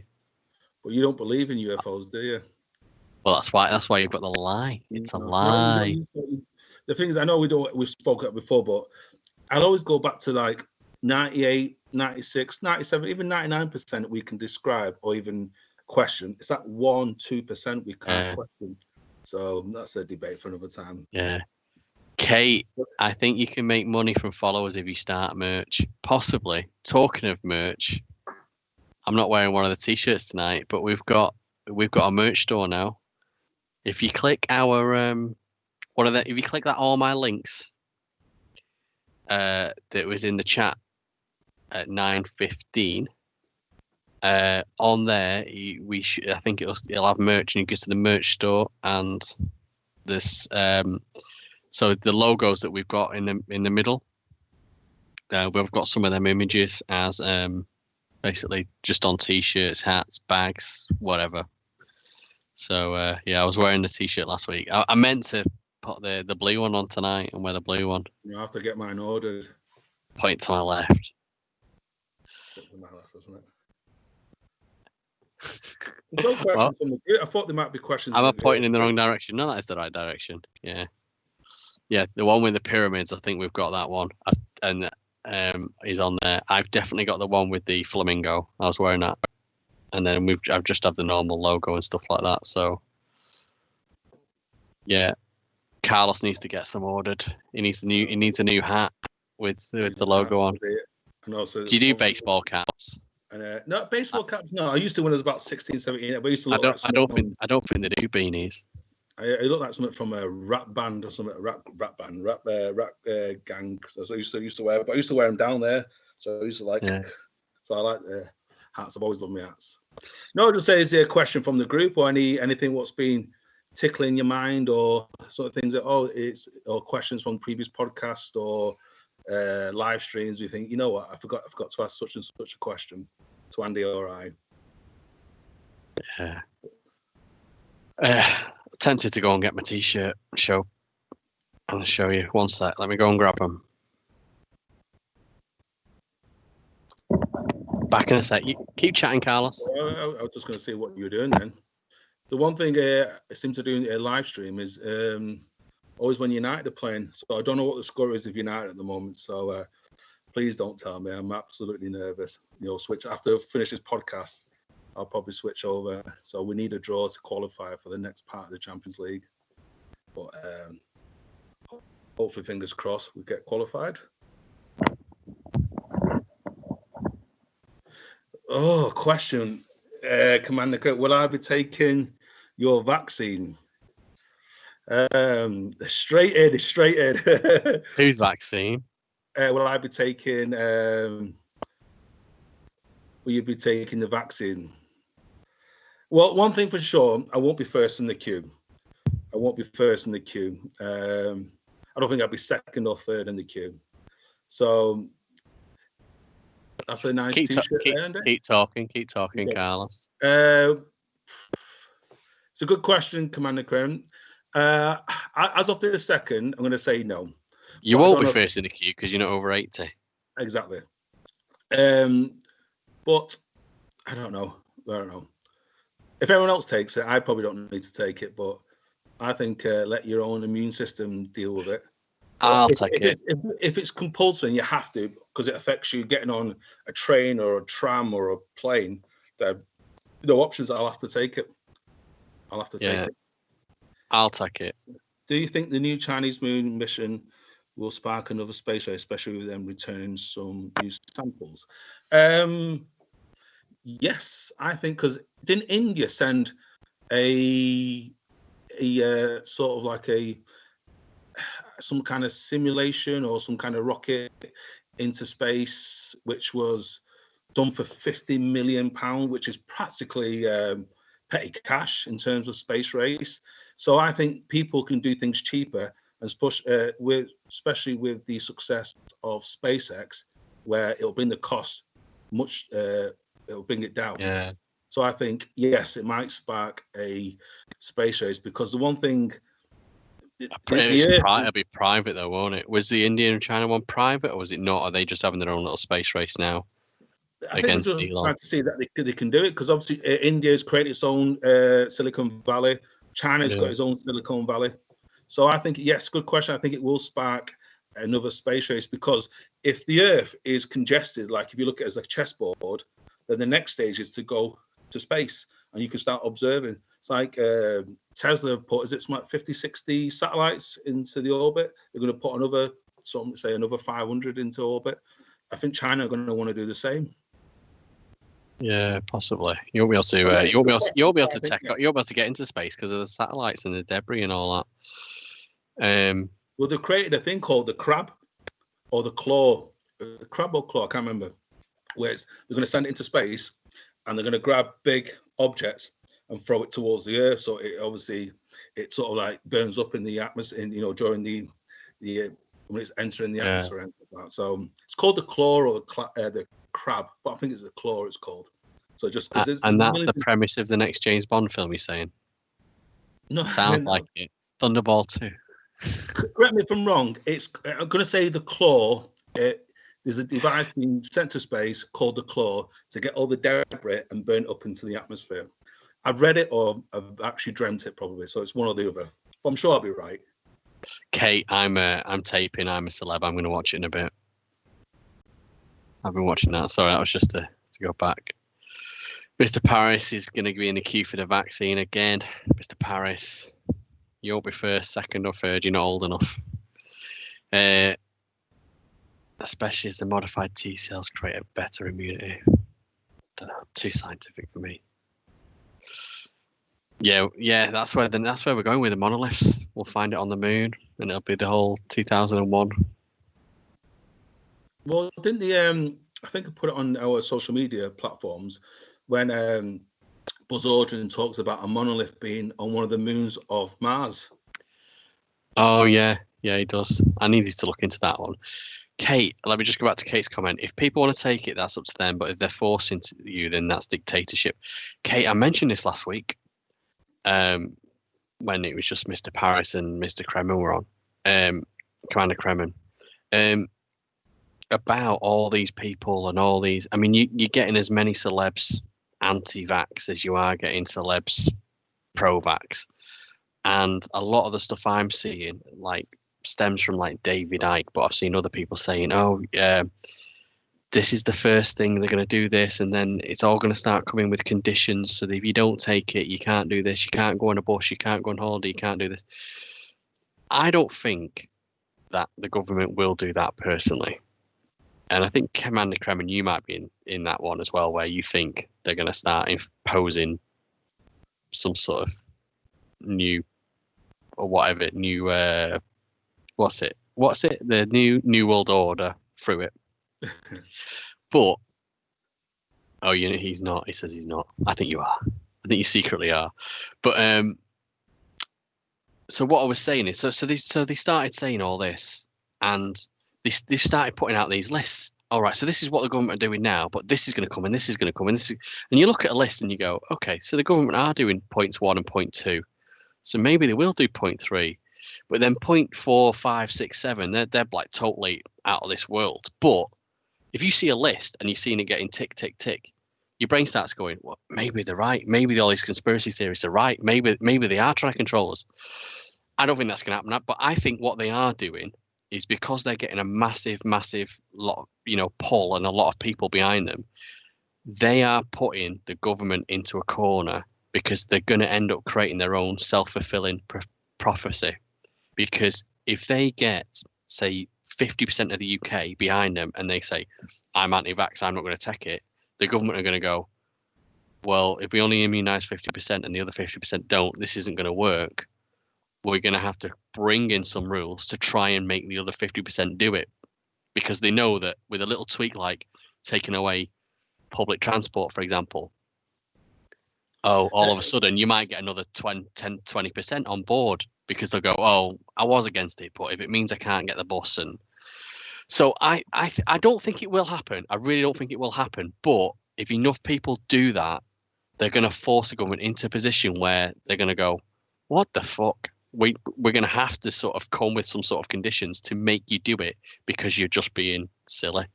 Well, you don't believe in UFOs, do you? Well, that's why you've got the lie. It's a lie. The thing is, I know we spoke up before, but I'll always go back to like 98, 96, 97, even 99% we can describe or even question. It's that 1-2% we can't question. So that's a debate for another time. Yeah. Kate, I think you can make money from followers if you start merch. Possibly. Talking of merch, I'm not wearing one of the t-shirts tonight, but we've got a merch store now. If you click our if you click that all my links that was in the chat at 9:15, on there I think it'll have merch, and you go to the merch store, and this so the logos that we've got in the middle, we've got some of them images as basically just on t-shirts, hats, bags, whatever. So I was wearing the t-shirt last week. I meant to put the blue one on tonight and wear the blue one. You have to get mine ordered. Point to my left. To my left, isn't it? No questions. I thought there might be questions. I'm pointing in the wrong direction. No, that is the right direction. Yeah. The one with the pyramids. I think we've got that one, and is on there. I've definitely got the one with the flamingo. I was wearing that, and then I've just have the normal logo and stuff like that. So yeah, Carlos needs to get some ordered. He needs a new hat with the logo on. And also, do you do baseball caps? No, baseball caps. No, I used to when I was about 16, 17. But I used to look I don't think they do beanies. I look like something from a rap band or something. Rap gang. So I used to wear, but I used to wear them down there. So I used to like. Yeah. So I like hats. I've always loved my hats. No, just say, is there a question from the group or anything what's been tickling your mind or sort of things that or questions from previous podcasts or live streams? We think, you know what, I forgot to ask such and such a question to Andy or I. Yeah. Tempted to go and get my t-shirt. I'm gonna show you. One sec. Let me go and grab them. Back in a sec. You keep chatting, Carlos. I was just going to see what you're doing then. The one thing I seem to do in a live stream is always when United are playing. So I don't know what the score is of United at the moment. So please don't tell me. I'm absolutely nervous. Switch after I finish this podcast. I'll probably switch over. So we need a draw to qualify for the next part of the Champions League. But hopefully, fingers crossed, we get qualified. Oh, question. Commander Kirk, will I be taking your vaccine? Straight in. Whose vaccine? Will I be taking? Will you be taking the vaccine? Well, one thing for sure, I won't be first in the queue. I don't think I'll be second or third in the queue. So that's a nice t-shirt. Keep talking, Carlos. It's a good question, Commander Crown. As of this second, I'm going to say no. You won't be first in the queue because you're not over 80. Exactly. But I don't know. If everyone else takes it, I probably don't need to take it. But I think let your own immune system deal with it. I'll take it. If it's compulsory and you have to, because it affects you getting on a train or a tram or a plane, there are no options. I'll have to take it. I'll take it. Do you think the new Chinese moon mission will spark another space race, especially with them returning some new samples? Yes, I think, because didn't India send a sort of like some kind of simulation or some kind of rocket into space, which was done for £50 million, which is practically petty cash in terms of space race. So I think people can do things cheaper and push especially with the success of SpaceX, where it'll bring the cost much. It'll bring it down. Yeah. So I think yes, it might spark a space race, because the one thing. It'll be private though, won't it? Was the India and China one private, or was it not? Are they just having their own little space race now? I think we're just trying to see that they can do it, because obviously India's created its own Silicon Valley. China's got its own Silicon Valley. So I think, yes, good question. I think it will spark another space race, because if the Earth is congested, like if you look at it as a chessboard, then the next stage is to go to space and you can start observing. It's like Tesla have put, 50, 60 satellites into the orbit. They're going to put another 500 into orbit. I think China are going to want to do the same. Yeah, possibly. You'll be able to get into space because of the satellites and the debris and all that. Well, they've created a thing called the crab or the claw. The crab or claw, I can't remember. Where they're going to send it into space and they're going to grab big objects and throw it towards the Earth. So it obviously sort of like burns up in the atmosphere, during the when it's entering the atmosphere. And like that. So it's called the claw or the crab, but I think it's the claw. It's called. So just and that's the premise of the next James Bond film. You're saying? No, sounds like it. Thunderball 2. Correct me if I'm wrong. I'm going to say the claw. There's a device being sent to space called the claw to get all the debris and burn it up into the atmosphere. I've read it or I've actually dreamt it probably. So it's one or the other. But I'm sure I'll be right. Kate, I'm taping. I'm a celeb. I'm going to watch it in a bit. I've been watching that. Sorry, that was just to go back. Mr. Paris is going to be in the queue for the vaccine again. Mr. Paris, you'll be first, second, or third. You're not old enough. Especially as the modified T cells create a better immunity. Don't know, too scientific for me. Yeah, that's where we're going with the monoliths. We'll find it on the moon, and it'll be the whole 2001. Well, didn't the I think I put it on our social media platforms when Buzz Aldrin talks about a monolith being on one of the moons of Mars. Oh yeah, he does. I needed to look into that one. Kate, let me just go back to Kate's comment. If people want to take it, that's up to them. But if they're forcing you, then that's dictatorship. Kate, I mentioned this last week, when it was just Mr. Paris and Mr. Kremen were on, Commander Kremen, about all these people and all these. I mean, you're getting as many celebs anti-vax as you are getting celebs pro-vax, and a lot of the stuff I'm seeing, like, stems from like David Icke, but I've seen other people saying, "Oh, this is the first thing they're going to do this, and then it's all going to start coming with conditions. So that if you don't take it, you can't do this, you can't go on a bus, you can't go on holiday, you can't do this." I don't think that the government will do that personally, and I think Commander Kremen, you might be in that one as well, where you think they're going to start imposing some sort of new or whatever new. What's it? The new world order through it. But he's not. He says he's not. I think you are. I think you secretly are. But so what I was saying is, so they started saying all this, and they started putting out these lists. All right, so this is what the government are doing now, but this is going to come, and this is going to come, and and you look at a list and you go, okay, so the government are doing points 1 and point 2, so maybe they will do point 3. But then 0.4, 5, 6, 7, they're like totally out of this world. But if you see a list and you're seeing it getting tick, tick, tick, your brain starts going, well, maybe they're right. Maybe all these conspiracy theories are right. Maybe they are trying to control us. I don't think that's going to happen. But I think what they are doing is, because they're getting a massive, massive lot, pull and a lot of people behind them, they are putting the government into a corner, because they're going to end up creating their own self-fulfilling prophecy. Because if they get, say, 50% of the UK behind them and they say, I'm anti-vax, I'm not going to take it, the government are going to go, well, if we only immunise 50% and the other 50% don't, this isn't going to work. We're going to have to bring in some rules to try and make the other 50% do it. Because they know that with a little tweak, like taking away public transport, for example, all of a sudden you might get another 10-20% on board, because they'll go, oh, I was against it, but if it means I can't get the bus. And so I don't think it will happen. I really don't think it will happen. But if enough people do that, they're going to force the government into a position where they're going to go, what the fuck? We're going to have to sort of come with some sort of conditions to make you do it, because you're just being silly.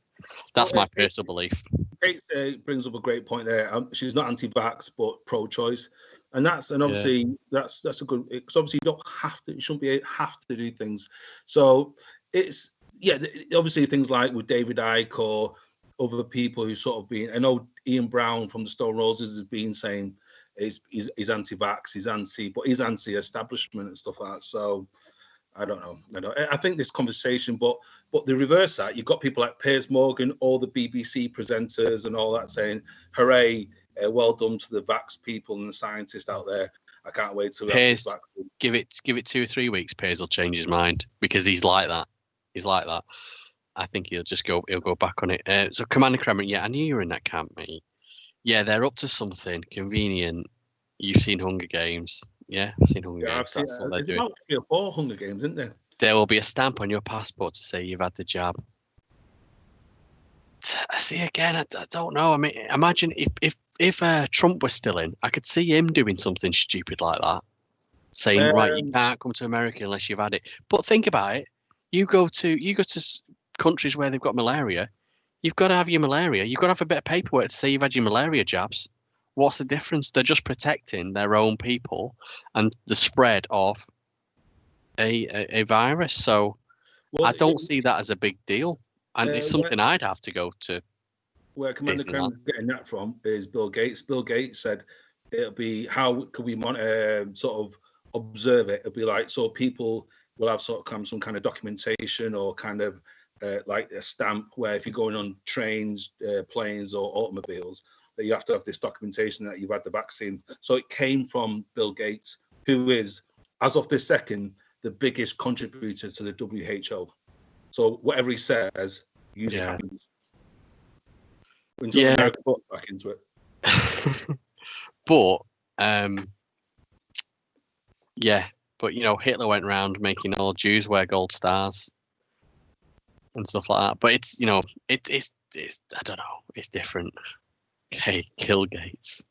That's my personal belief. Kate brings up a great point there. She's not anti-vax, but pro-choice, and obviously that's a good. Because obviously you don't have to. You shouldn't have to do things. So it's obviously things like with David Icke or other people who sort of been. I know Ian Brown from the Stone Roses has been saying he's anti-vax, but he's anti-establishment and stuff like that. So I don't know. I think this conversation, but the reverse that, you've got people like Piers Morgan, all the BBC presenters and all that saying, hooray, well done to the vax people and the scientists out there. I can't wait to have this vaccine. Give it 2 or 3 weeks, Piers will change his mind, because he's like that. I think he'll go back on it. So Commander Kremen, I knew you were in that camp, mate. Yeah, they're up to something convenient. You've seen Hunger Games. Yeah, I've seen Hunger Games. That's what they're doing. About 3 or 4 Hunger Games, isn't there? There will be a stamp on your passport to say you've had the jab. See, again, I don't know. I mean, imagine if Trump was still in, I could see him doing something stupid like that, saying, right, you can't come to America unless you've had it. But think about it. You go to countries where they've got malaria. You've got to have your malaria. You've got to have a bit of paperwork to say you've had your malaria jabs. What's the difference? They're just protecting their own people and the spread of a virus. So I don't see that as a big deal. And it's something I'd have to go to. Where Commander Kremen's getting that from is Bill Gates. Bill Gates said it'll be, how could we sort of observe it? It'll be like, so people will have sort of some kind of documentation or kind of like a stamp where if you're going on trains, planes or automobiles, that you have to have this documentation that you've had the vaccine. So it came from Bill Gates, who is, as of this second, the biggest contributor to the WHO. So whatever he says usually happens. until Yeah, America got back into it. but yeah, but Hitler went around making all Jews wear gold stars and stuff like that. But it's it's I don't know, it's different. Hey, kill Gates,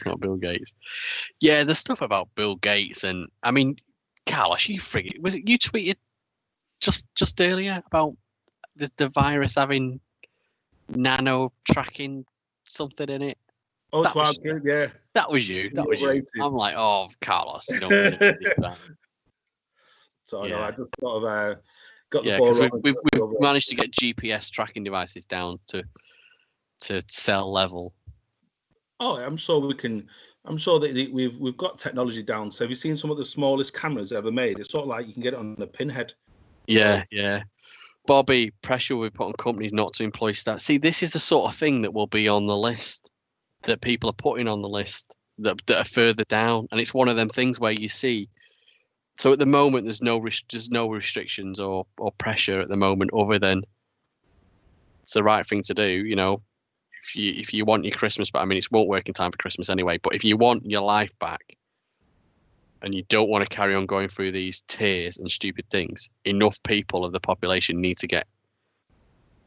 not Bill Gates. Yeah, the stuff about Bill Gates, and I mean, Carlos, you friggin', was it you tweeted just earlier about the virus having nano tracking something in it? Oh, That was, yeah. that was you. That was you. I'm like, oh, Carlos, you don't really do that. So Yeah. no, I just sort of got the Yeah, ball because rolling. we've managed to get GPS tracking devices down to cell level. Oh, I'm sure we can. I'm sure that we've got technology down. So have you seen some of the smallest cameras ever made? It's sort of like you can get it on a pinhead. Yeah, yeah. Bobby, pressure we put on companies not to employ staff. See, this is the sort of thing that will be on the list, that people are putting on the list that are further down, and it's one of them things where you see. So at the moment, there's no restrictions or pressure at the moment, other than it's the right thing to do. If you want your Christmas back, I mean, it won't work in time for Christmas anyway. But if you want your life back, and you don't want to carry on going through these tears and stupid things, enough people of the population need to get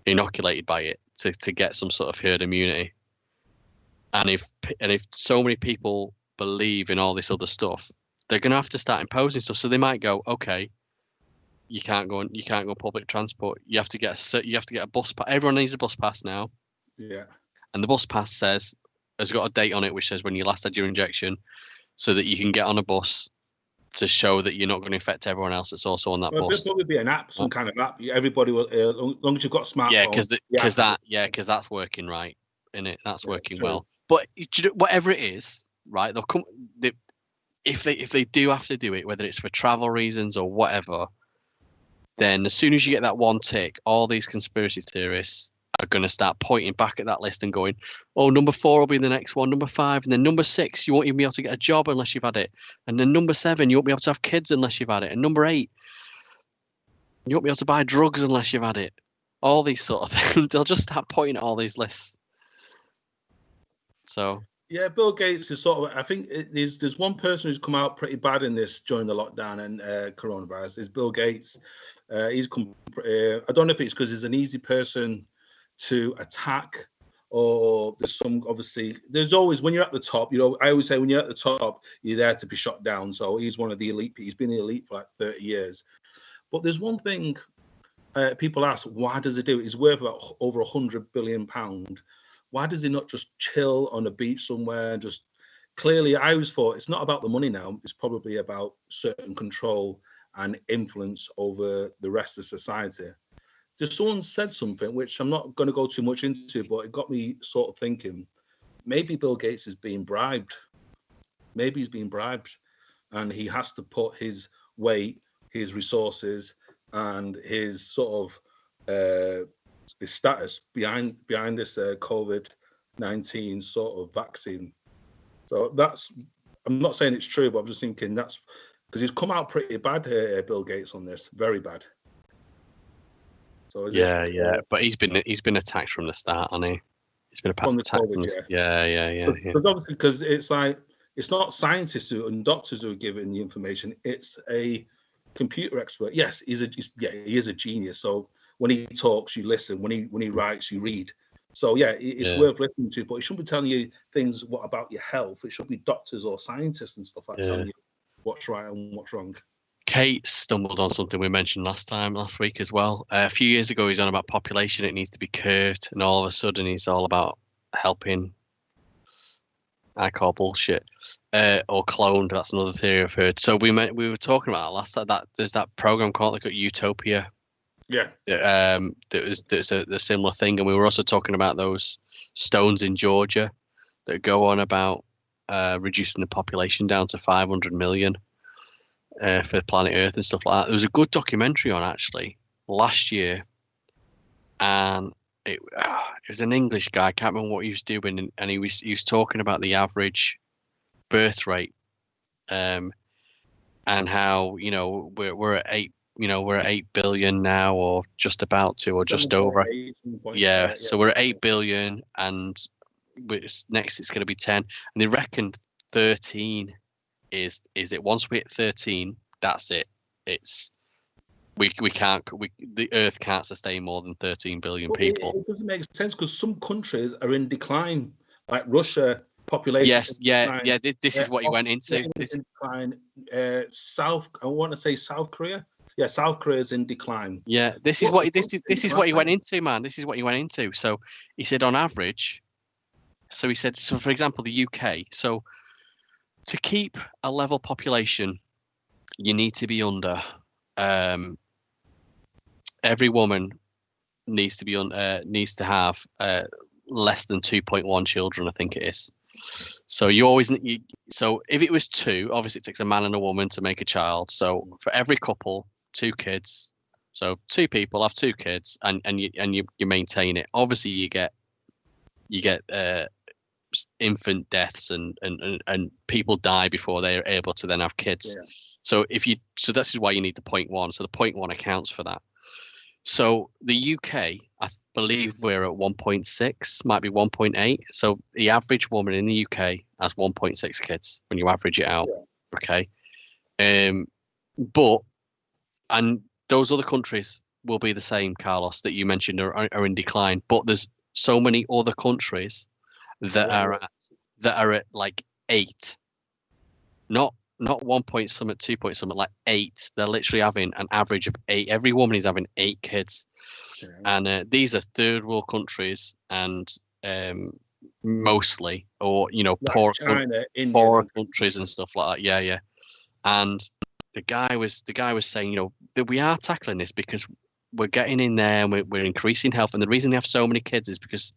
inoculated by it to get some sort of herd immunity. And if so many people believe in all this other stuff, they're going to have to start imposing stuff. So they might go, okay, you can't go public transport. You have to get a bus pass. Everyone needs a bus pass now. Yeah. And the bus pass has got a date on it which says when you last had your injection, so that you can get on a bus to show that you're not going to infect everyone else that's also on that bus. There'll probably be an app, some kind of app. Everybody will, as long as you've got a smartphone. Because that's working right, isn't it? That's working well. But whatever it is, right? They'll come. If they do have to do it, whether it's for travel reasons or whatever, then as soon as you get that one tick, all these conspiracy theorists are going to start pointing back at that list and going, oh, number 4 will be the next one, number 5, and then number 6, you won't even be able to get a job unless you've had it, and then number 7, you won't be able to have kids unless you've had it, and number 8, you won't be able to buy drugs unless you've had it. All these sort of things. They'll just start pointing at all these lists. So yeah, Bill Gates is sort of. I think there's one person who's come out pretty bad in this during the lockdown and coronavirus. Is Bill Gates. He's come. I don't know if it's because he's an easy person to attack, or there's some, obviously there's always, when you're at the top, I always say when you're at the top, you're there to be shot down. So he's one of the elite. He's been the elite for like 30 years. But there's one thing people ask, why does he do it? He's worth about over £100 billion. Why does he not just chill on a beach somewhere and just, clearly I always thought it's not about the money now, it's probably about certain control and influence over the rest of society. Just someone said something which I'm not going to go too much into, but it got me sort of thinking, maybe Bill Gates is being bribed. Maybe he's being bribed, and he has to put his weight, his resources, and his sort of his status behind this COVID-19 sort of vaccine. So that's, I'm not saying it's true, but I'm just thinking that's because he's come out pretty bad here, Bill Gates, on this, very bad. So but he's been attacked from the start, hasn't he? He's been attacked from the yeah. Because obviously, because it's like, it's not scientists and doctors who are giving the information; it's a computer expert. Yes, he is a genius. So when he talks, you listen. When he writes, you read. So it's worth listening to. But it shouldn't be telling you things about your health. It should be doctors or scientists and stuff like telling you what's right and what's wrong. Kate stumbled on something we mentioned last week as well. A few years ago, he's on about population. It needs to be curbed, and all of a sudden, he's all about helping. I call bullshit, or cloned. That's another theory I've heard. So we were talking about last time that there's that program called Utopia. Yeah. There's a similar thing, and we were also talking about those stones in Georgia that go on about reducing the population down to 500 million. For planet Earth and stuff like that. There was a good documentary on actually last year, and it was an English guy. I can't remember what he was doing, and he was talking about the average birth rate, and how we're at we're at 8 billion now, or just about to, or just over. 7.8, Yeah, so we're at 8 billion, and next it's going to be 10, and they reckon 13 is it. Once we hit 13, that's it. It's the Earth can't sustain more than 13 billion people. It doesn't make sense because some countries are in decline, like Russia. Population. Yes, yeah. This is what he went into. This in decline. I want to say South Korea. Yeah, South Korea is in decline. Yeah, this is what he went into, man. This is what he went into. So he said on average. So he said, so for example, the UK. So to keep a level population, you need to be under. Every woman needs to have less than 2.1 children. I think it is. So so if it was 2, obviously it takes a man and a woman to make a child. So for every couple, 2 kids. So 2 people have 2 kids, and you maintain it. Obviously you get infant deaths and people die before they're able to then have kids. Yeah. So this is why you need the 0.1. So the 0.1 accounts for that. So the UK, I believe we're at 1.6, might be 1.8. So the average woman in the UK has 1.6 kids when you average it out. Yeah. Okay. And those other countries will be the same, Carlos, that you mentioned are in decline. But there's so many other countries that are at like 8, not 1 point something, 2 point something, like 8. They're literally having an average of 8. Every woman is having 8 kids. Yeah. And these are third world countries, and mostly, or like poor China, poorer countries and stuff like that. Yeah. And the guy was saying, that we are tackling this because we're getting in there and we're increasing health, and the reason they have so many kids is because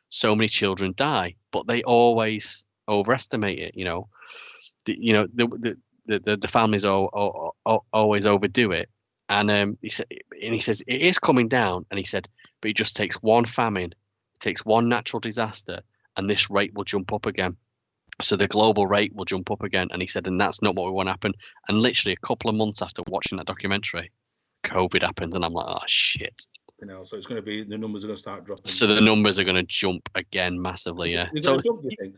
so many children die, but they always overestimate it. The families always overdo it, and he says it is coming down, and he said, but it just takes one famine, it takes one natural disaster, and this rate will jump up again. So the global rate will jump up again, and he said, and that's not what we want to happen. And literally a couple of months after watching that documentary, COVID happens, and I'm like, oh shit. So it's going to be, the numbers are going to start dropping. So the numbers are going to jump again massively, yeah. They're going to jump, you think?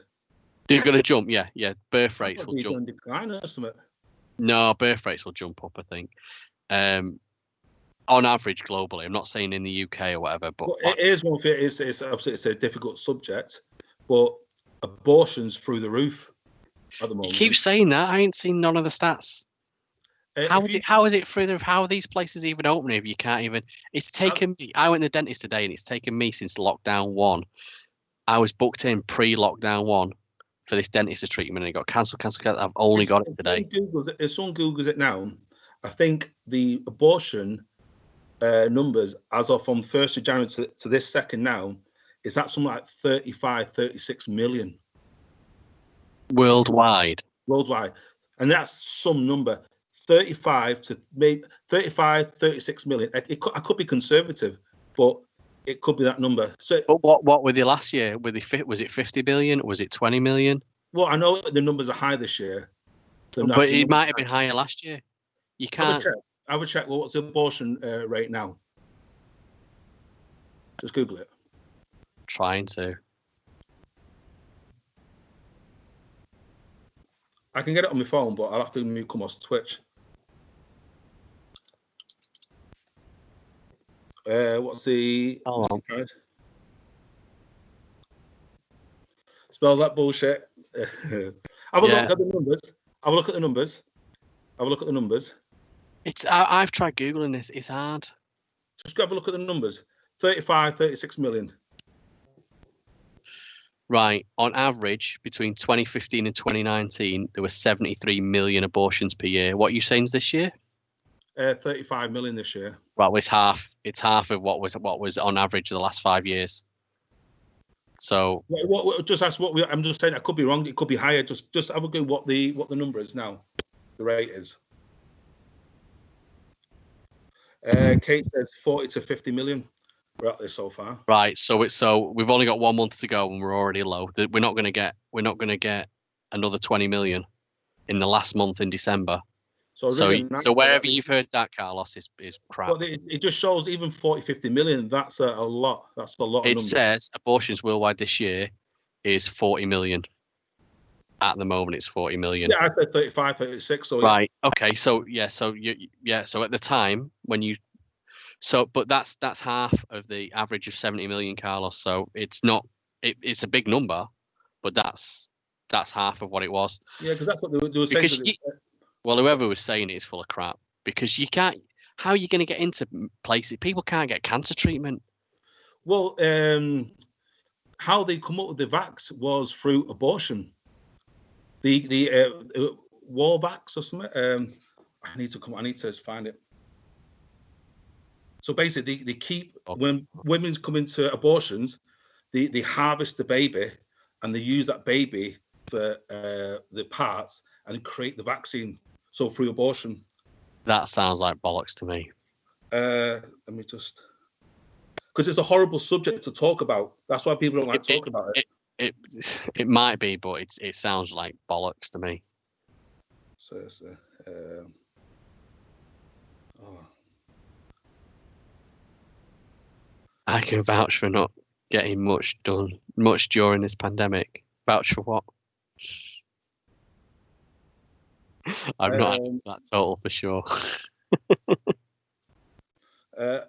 They're going to jump, yeah. Birth rates will jump. Decline or something. No, birth rates will jump up, I think. On average, globally. I'm not saying in the UK or whatever, but it is one thing. It's obviously it's a difficult subject, but abortions through the roof at the moment. You keep saying that. I ain't seen none of the stats. How is it through the? How are these places even opening if you can't even? It's taken me. I went to the dentist today, and it's taken me since lockdown 1. I was booked in pre-lockdown 1 for this dentist treatment, and it got cancelled. I've only got it today. If someone Googles it now, I think the abortion numbers as of from 1st of January to this second now is that something like 36 million worldwide, and that's some number. 36 million. I could be conservative, but it could be that number. So, but what were they last year? Was it 50 billion? Was it 20 million? Well, I know the numbers are high this year, but it might have been higher last year. You can't. I would check. Well, what's the abortion rate now? Just Google it. Trying to. I can get it on my phone, but I'll have to come off Twitch. What's the? Spell that bullshit. Have a look at the numbers. Have a look at the numbers. I've tried Googling this. It's hard. Just have a look at the numbers. 36 million. Right. On average, between 2015 and 2019, there were 73 million abortions per year. What are you saying is this year? 35 million this year. Well, it's half. It's half of what was on average the last 5 years. So just ask I'm just saying I could be wrong. It could be higher. Just have a go what the number is now. The rate is. Kate says 40 to 50 million. We're at this so far. Right. So we've only got 1 month to go, and we're already low. We're not going to get another 20 million in the last month in December. So, So reading an so article wherever that you've heard that, Carlos, is crap. well, it just shows even 40, 50 million. That's a lot. That's a lot of It numbers. says abortions worldwide this year is 40 million. At the moment, it's 40 million. Yeah, I said 35, 36. So Right. Okay. So yeah. So So at the time when you, but that's half of the average of 70 million, Carlos. So it's not. It's a big number, but that's half of what it was. yeah, because that's what they were saying. Because well, whoever was saying it is full of crap. Because you can't. How are you going to get into places? People can't get cancer treatment. Well, how they come up with the vax was through abortion. The war vax or something. I need to find it. So basically, they keep when women's come into abortions, they harvest the baby and they use that baby for the parts and create the vaccine. So through abortion. That sounds like bollocks to me. Let me just, because it's a horrible subject to talk about. That's why people don't like talking about it. It might be, but it sounds like bollocks to me. So, I can vouch for not getting much done during this pandemic. Vouch for what? I'm not that total for sure. A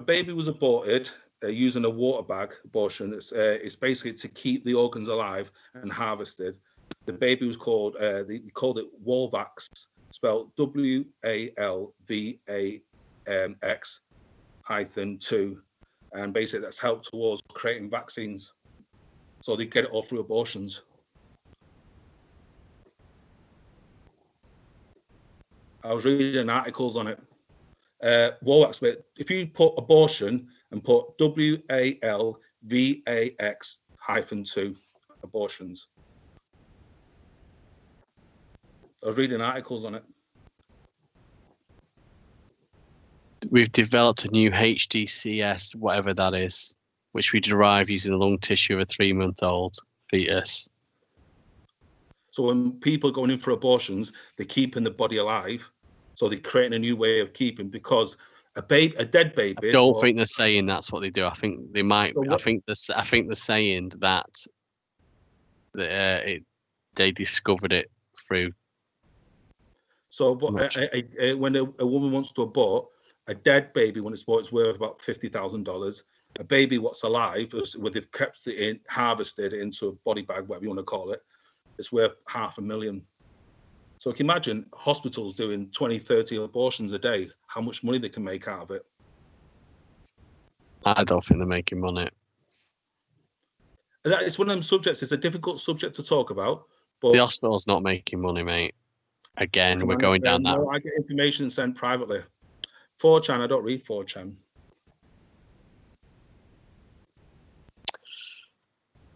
baby was aborted using a water bag abortion. It's basically to keep the organs alive and harvested. The baby was called, they called it Walvax, spelled WALVAX-2, and basically that's helped towards creating vaccines. So they get it all through abortions. I was reading articles on it. Walvax, but if you put abortion and put WALVAX-2 abortions. I was reading articles on it. We've developed a new HDCS, whatever that is, which we derive using the lung tissue of a 3-month-old fetus. So when people are going in for abortions, they're keeping the body alive. So they're creating a new way of keeping, because a dead baby. I don't think they're saying that's what they do. I think they might. So I think they're saying that they discovered it through. So, but when a woman wants to abort a dead baby, when it's bought, it's worth about $50,000. A baby what's alive, where they've kept it in, harvested it into a body bag, whatever you want to call it, it's worth $500,000. So you can imagine hospitals doing 20, 30 abortions a day, how much money they can make out of it. I don't think they're making money. It's one of them subjects. It's a difficult subject to talk about. But the hospital's not making money, mate. Again, we're going down that. No, I get information sent privately. 4chan, I don't read 4chan.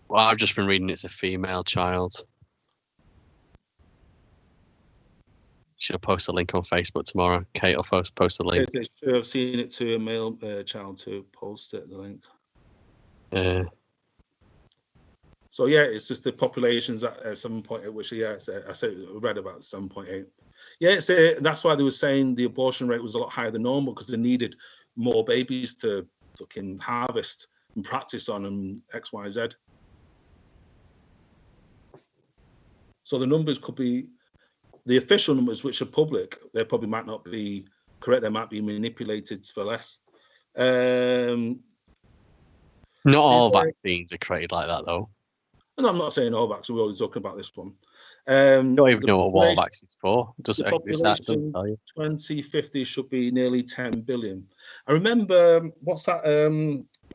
Well, I've just been reading it's a female child. She'll post a link on Facebook tomorrow. Kate will post a link. It's true. I've seen it to a male child to post it, the link. Yeah. So yeah, it's just the population's at 7.8, which I read about 7.8. Yeah, that's why they were saying the abortion rate was a lot higher than normal, because they needed more babies to fucking harvest and practice on, and X, Y, Z. So the numbers could be, the official numbers, which are public, they probably might not be correct. They might be manipulated for less. Not all vaccines are created like that, though. No, I'm not saying all vaccines. We're always talking about this one. You don't even know what wall vaccines for. This act doesn't tell you. 2050 should be nearly 10 billion. I remember, what's that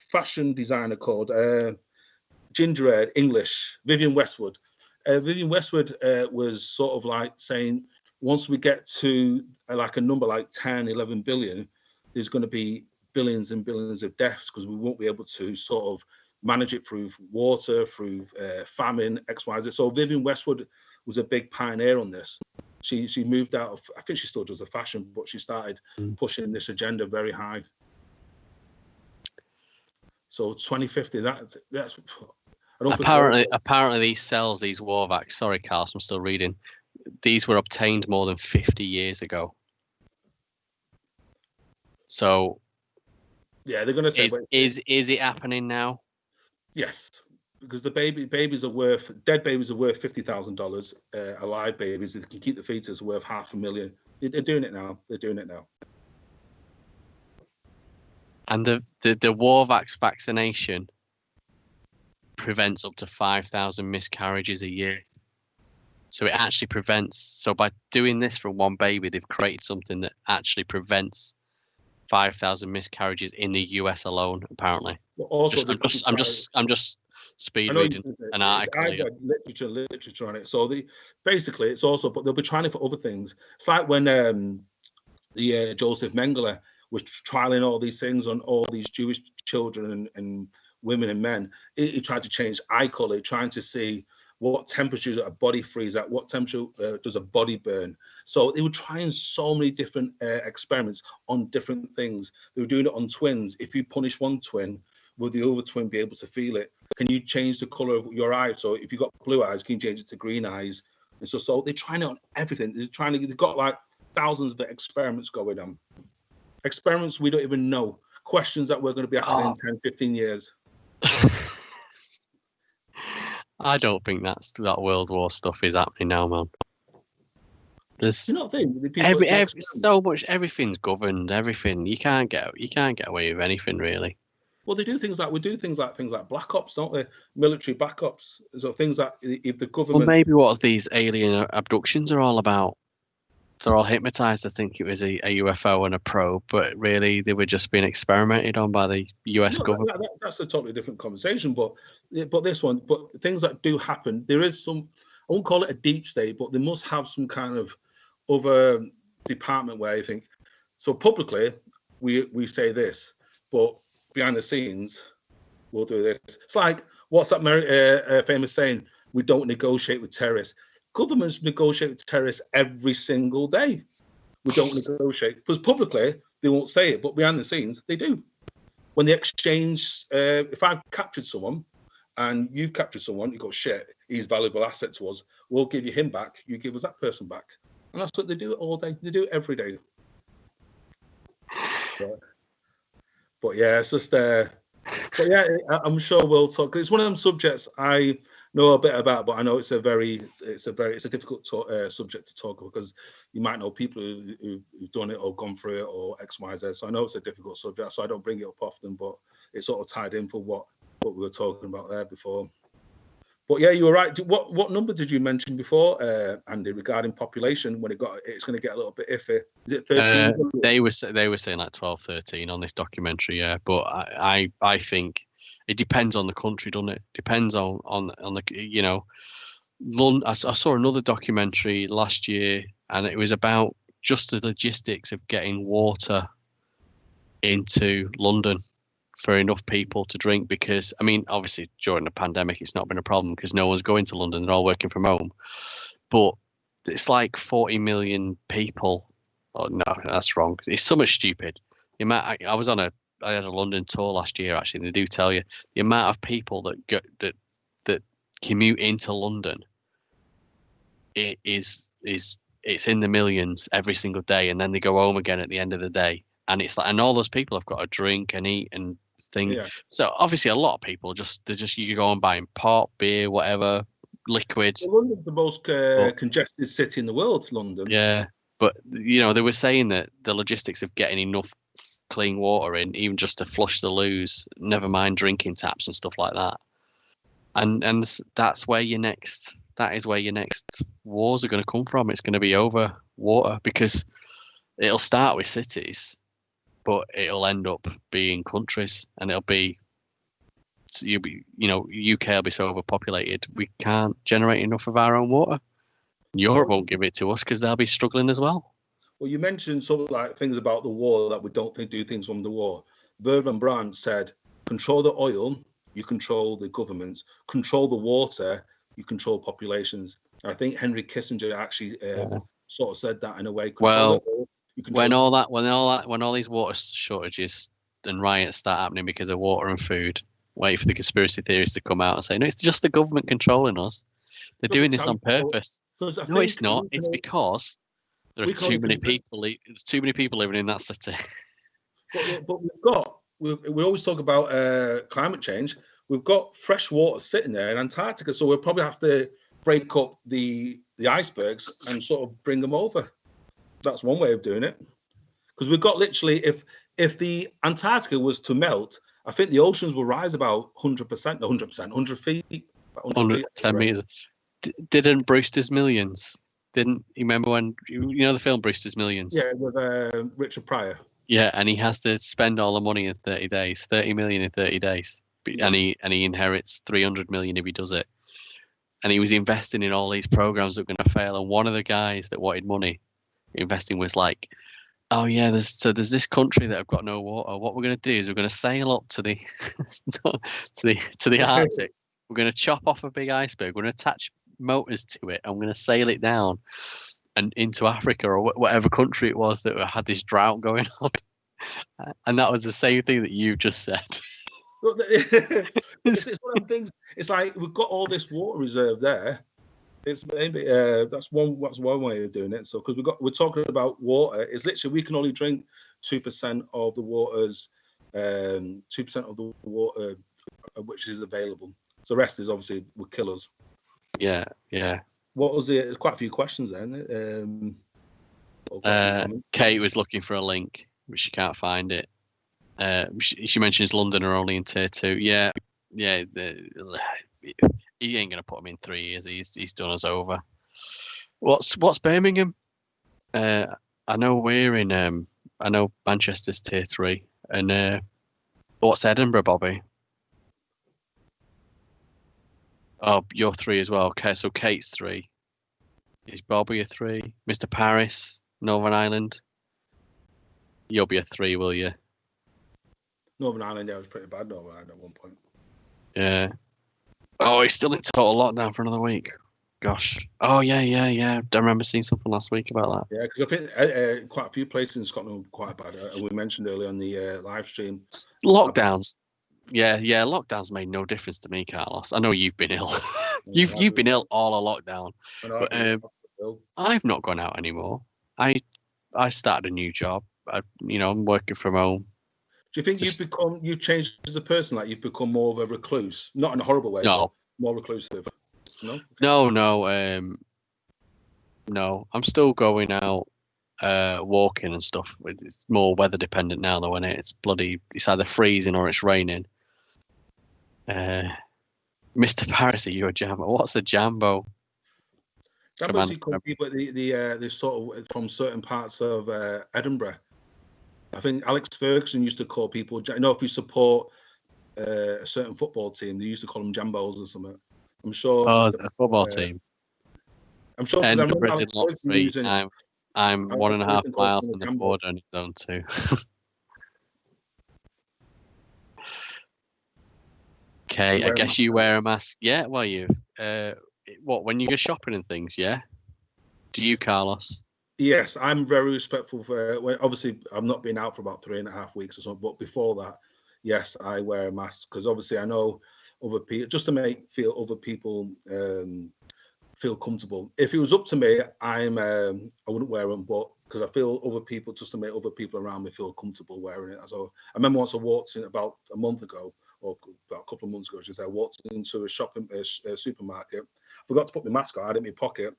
fashion designer called? Gingerhead, English, Vivienne Westwood. Vivienne Westwood was sort of like saying, once we get to like a number like 10, 11 billion, there's going to be billions and billions of deaths, because we won't be able to sort of manage it through water, through famine, X, Y, Z. So Vivienne Westwood was a big pioneer on this. She moved out of, I think she still does the fashion, but she started pushing this agenda very high. So 2050, that's I don't apparently these cells, these Warvax, sorry Carlos, I'm still reading, these were obtained more than 50 years ago. So yeah, they're going to say, is it happening now? Yes, because the dead babies are worth $50,000. Alive babies, if you can keep the fetus, are worth $500,000. They're doing it now. And the Warvax vaccination prevents up to 5,000 miscarriages a year. So it actually prevents. So by doing this for one baby, they've created something that actually prevents 5,000 miscarriages in the US alone. Apparently, But also, I'm just speed I know reading an article. I've got literature on it. So basically, it's also, but they'll be trying it for other things. It's like when the Joseph Mengele was trialing all these things on all these Jewish children and women and men. He tried to change eye color, trying to see what temperatures a body freeze at, what temperature does a body burn. So they were trying so many different experiments on different things. They were doing it on twins. If you punish one twin, will the other twin be able to feel it? Can you change the color of your eyes? So if you've got blue eyes, can you change it to green eyes? And so they're trying it on everything. They've got like thousands of experiments going on. Experiments we don't even know. Questions that we're going to be asking in 10, 15 years. I don't think that World War stuff is happening now, man. There's so much. Everything's governed. Everything. You can't get away with anything, really. Well, they do things like Black Ops, don't they? Military Black Ops. So things that if the government. Well, maybe what these alien abductions are all about. They're all hypnotized to think it was a UFO and a probe, but really they were just being experimented on by the US government. That's a totally different conversation. But things that do happen, there is some. I won't call it a deep state, but they must have some kind of other department where I think. So publicly, we say this, but behind the scenes, we'll do this. It's like what's that famous saying? We don't negotiate with terrorists. Governments negotiate with terrorists every single day. We don't negotiate because publicly they won't say it, but behind the scenes they do. When they exchange, if I've captured someone and you've captured someone, you go, shit, he's a valuable asset to us. We'll give you him back. You give us that person back, and that's what they do all day. They do it every day. But yeah, it's just But yeah, I'm sure we'll talk. It's one of them subjects I know a bit about, but I know it's a difficult subject to talk about because you might know people who've done it or gone through it or X, Y, Z. So I know it's a difficult subject, so I don't bring it up often, but it's sort of tied in for what we were talking about there before. But yeah, you were right. What number did you mention before, Andy, regarding population when it's going to get a little bit iffy? Is it 13? They were saying like 12, 13 on this documentary, yeah. But I think it depends on the country, doesn't it? Depends on the London. I saw another documentary last year, and it was about just the logistics of getting water into London for enough people to drink, because I mean, obviously during the pandemic it's not been a problem because no one's going to London, they're all working from home, but it's like 40 million people. Oh no, that's wrong. It's so much stupid. The amount I had a London tour last year actually, and they do tell you the amount of people that commute into London, it's in the millions every single day, and then they go home again at the end of the day, and it's like, and all those people have got to drink and eat and thing. Yeah. So obviously a lot of people you go and buying pot, beer, whatever, liquid. Well, London's the most congested city in the world, London. Yeah, but they were saying that the logistics of getting enough clean water in, even just to flush the loos, never mind drinking taps and stuff like that. And that is where your next wars are going to come from. It's going to be over water, because it'll start with cities, but it'll end up being countries, and UK will be so overpopulated we can't generate enough of our own water. Europe won't give it to us because they'll be struggling as well. Well, you mentioned sort of like things about the war that we don't think do things from the war. Vernon Brandt said, control the oil, you control the governments. Control the water, you control populations. And I think Henry Kissinger actually sort of said that in a way. When all these water shortages and riots start happening because of water and food, wait for the conspiracy theories to come out and say, no, it's just the government controlling us. They're doing this on purpose. 'Cause I No, it's think, not. you It's know, because there are we can too only many do that. people. There's too many people living in that city. But we always talk about climate change. We've got fresh water sitting there in Antarctica, so we'll probably have to break up the icebergs and sort of bring them over. That's one way of doing it. Because we've got literally, if the Antarctica was to melt, I think the oceans will rise about 100%, 100%, 100 feet, 100 feet. 110 meters. Didn't Brewster's Millions? Didn't you remember when you know the film Brewster's Millions? Yeah, with Richard Pryor. Yeah, and he has to spend all the money in 30 days, 30 million in 30 days, Yeah. and he inherits 300 million if he does it. And he was investing in all these programs that were going to fail. And one of the guys that wanted money investing was like, "Oh yeah, there's this country that have got no water. What we're going to do is we're going to sail up to the to the Arctic. We're going to chop off a big iceberg. We're going to attach motors to it, and we're going to sail it down and into Africa or whatever country it was that had this drought going on." And that was the same thing that you just said. It's one of them things. It's like we've got all this water reserve there. It's maybe that's one way of doing it. So because we're talking about water, it's literally we can only drink 2% of the water's 2% of the water which is available. So the rest is obviously would kill us. Yeah. What was it? There's quite a few questions then. Kate was looking for a link, but she can't find it. She mentions London are only in tier 2. Yeah. He ain't gonna put him in 3 years. He's done us over. What's Birmingham? I know we're in. I know Manchester's tier 3, and what's Edinburgh, Bobby? Oh, you're 3 as well. Okay, so Kate's 3. Is Bobby a 3? Mr. Paris, Northern Ireland. You'll be a 3, will you? Northern Ireland, yeah, was pretty bad. Northern Ireland at one point. Yeah. Oh, he's still in total lockdown for another week. Gosh. Oh yeah. I remember seeing something last week about that. Yeah, because I think quite a few places in Scotland were quite bad. We mentioned earlier on the live stream. Lockdowns. Yeah. Lockdowns made no difference to me, Carlos. I know you've been ill. you've been ill all a lockdown. But I've not gone out anymore. I started a new job. I'm working from home. Do you think you've changed as a person? Like you've become more of a recluse, not in a horrible way, No. but more reclusive? No. No. I'm still going out, walking and stuff. It's more weather dependent now, though, isn't it? It's either freezing or it's raining. Mr. Paris, are you a jambo? What's a jambo? Jambos, you call people the sort of from certain parts of Edinburgh. I think Alex Ferguson used to call people. If you support a certain football team, they used to call them jambos or something. I'm sure. Oh, a football team. I'm sure. And I'm 1.5 miles from the border in zone 2. Okay, I guess you wear a mask. Yeah, well, when you go shopping and things, yeah? Do you, Carlos? Yes, I'm very respectful obviously I'm not been out for about 3.5 weeks or something, but before that, yes, I wear a mask because obviously I know other people, just to feel other people feel comfortable. If it was up to me, I wouldn't wear them, but because I feel other people, just to make other people around me feel comfortable wearing it. So I remember once I walked in about a month ago, or about a couple of months ago, I walked into a supermarket, forgot to put my mask on, I had it in my pocket,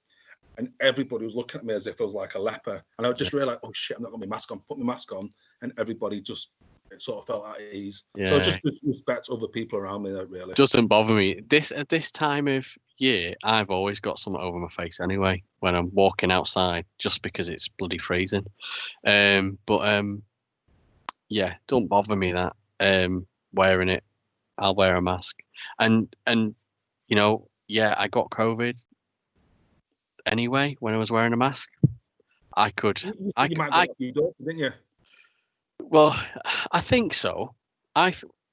and everybody was looking at me as if I was like a leper. And I just realized, oh shit, I'm not got my mask on. Put my mask on, and everybody just sort of felt at ease. Yeah. So just respect other people around me. That really doesn't bother me. At this time of year, I've always got something over my face anyway when I'm walking outside, just because it's bloody freezing. Yeah, don't bother me that. Wearing it, I'll wear a mask. And I got COVID anyway when I was wearing a mask. I could. You might get didn't you? Well, I think so.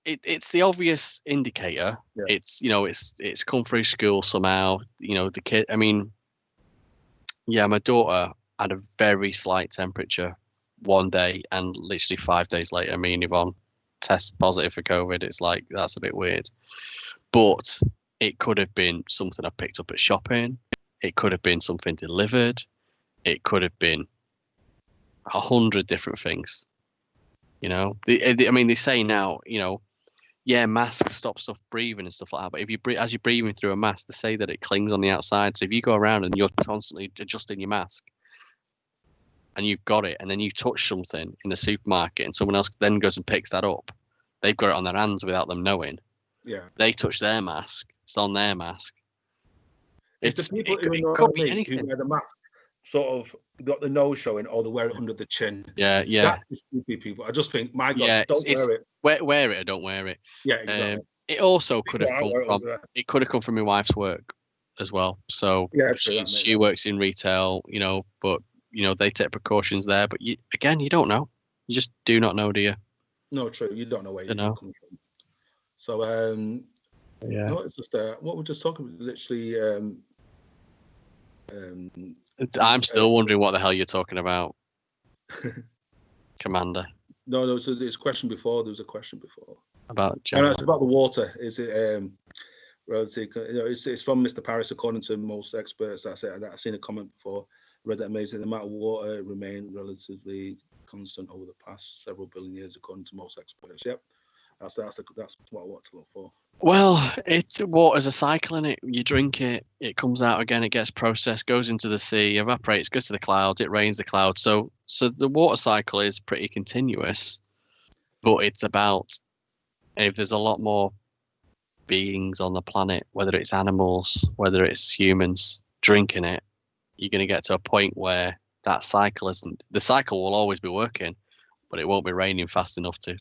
It's the obvious indicator. Yeah. It's come through school somehow. The kid. I mean, yeah, my daughter had a very slight temperature one day, and literally 5 days later, me and Yvonne test positive for COVID. It's like, that's a bit weird, but it could have been something I picked up at shopping. It could have been something delivered. It could have been 100 different things. You know, I mean, they say now, you know, yeah, masks stop stuff breathing and stuff like that. But if you breathe, as you're breathing through a mask, they say that it clings on the outside. So if you go around and you're constantly adjusting your mask, and you've got it, and then you touch something in the supermarket, and someone else then goes and picks that up, they've got it on their hands without them knowing. Yeah. They touch their mask. It's on their mask. It's the people who could be who anything. wear the mask, sort of got the nose showing, or they wear it under the chin. Yeah. That's the stupid people. I just think, my God, Yeah, don't wear it. Wear it or don't wear it. Yeah, exactly. It also could have Yeah, I come wear it from. under there. It could have come from my wife's work as well. So Yeah, true, that makes she sense. works in retail, you know, but you know they take precautions there. But you don't know. You just do not know, do you? No, true. You don't know where you're know. coming from. So, Yeah. no, it's just what we're just talking about. Literally, I'm still wondering what the hell you're talking about, Commander. No, so there's a question before. There was a question before about. No, it's about the water. Is it relative? You know, it's from Mr. Paris, according to most experts. That's it. I've seen a comment before. Read that amazing. The amount of water remained relatively constant over the past several billion years, according to most experts. Yep, that's what I want to look for. Well, water's a cycle in it. You drink it, it comes out again, it gets processed, goes into the sea, evaporates, goes to the clouds, it rains the clouds. So the water cycle is pretty continuous, but it's about if there's a lot more beings on the planet, whether it's animals, whether it's humans, drinking it, you're going to get to a point where that cycle isn't. The cycle will always be working, but it won't be raining fast enough to.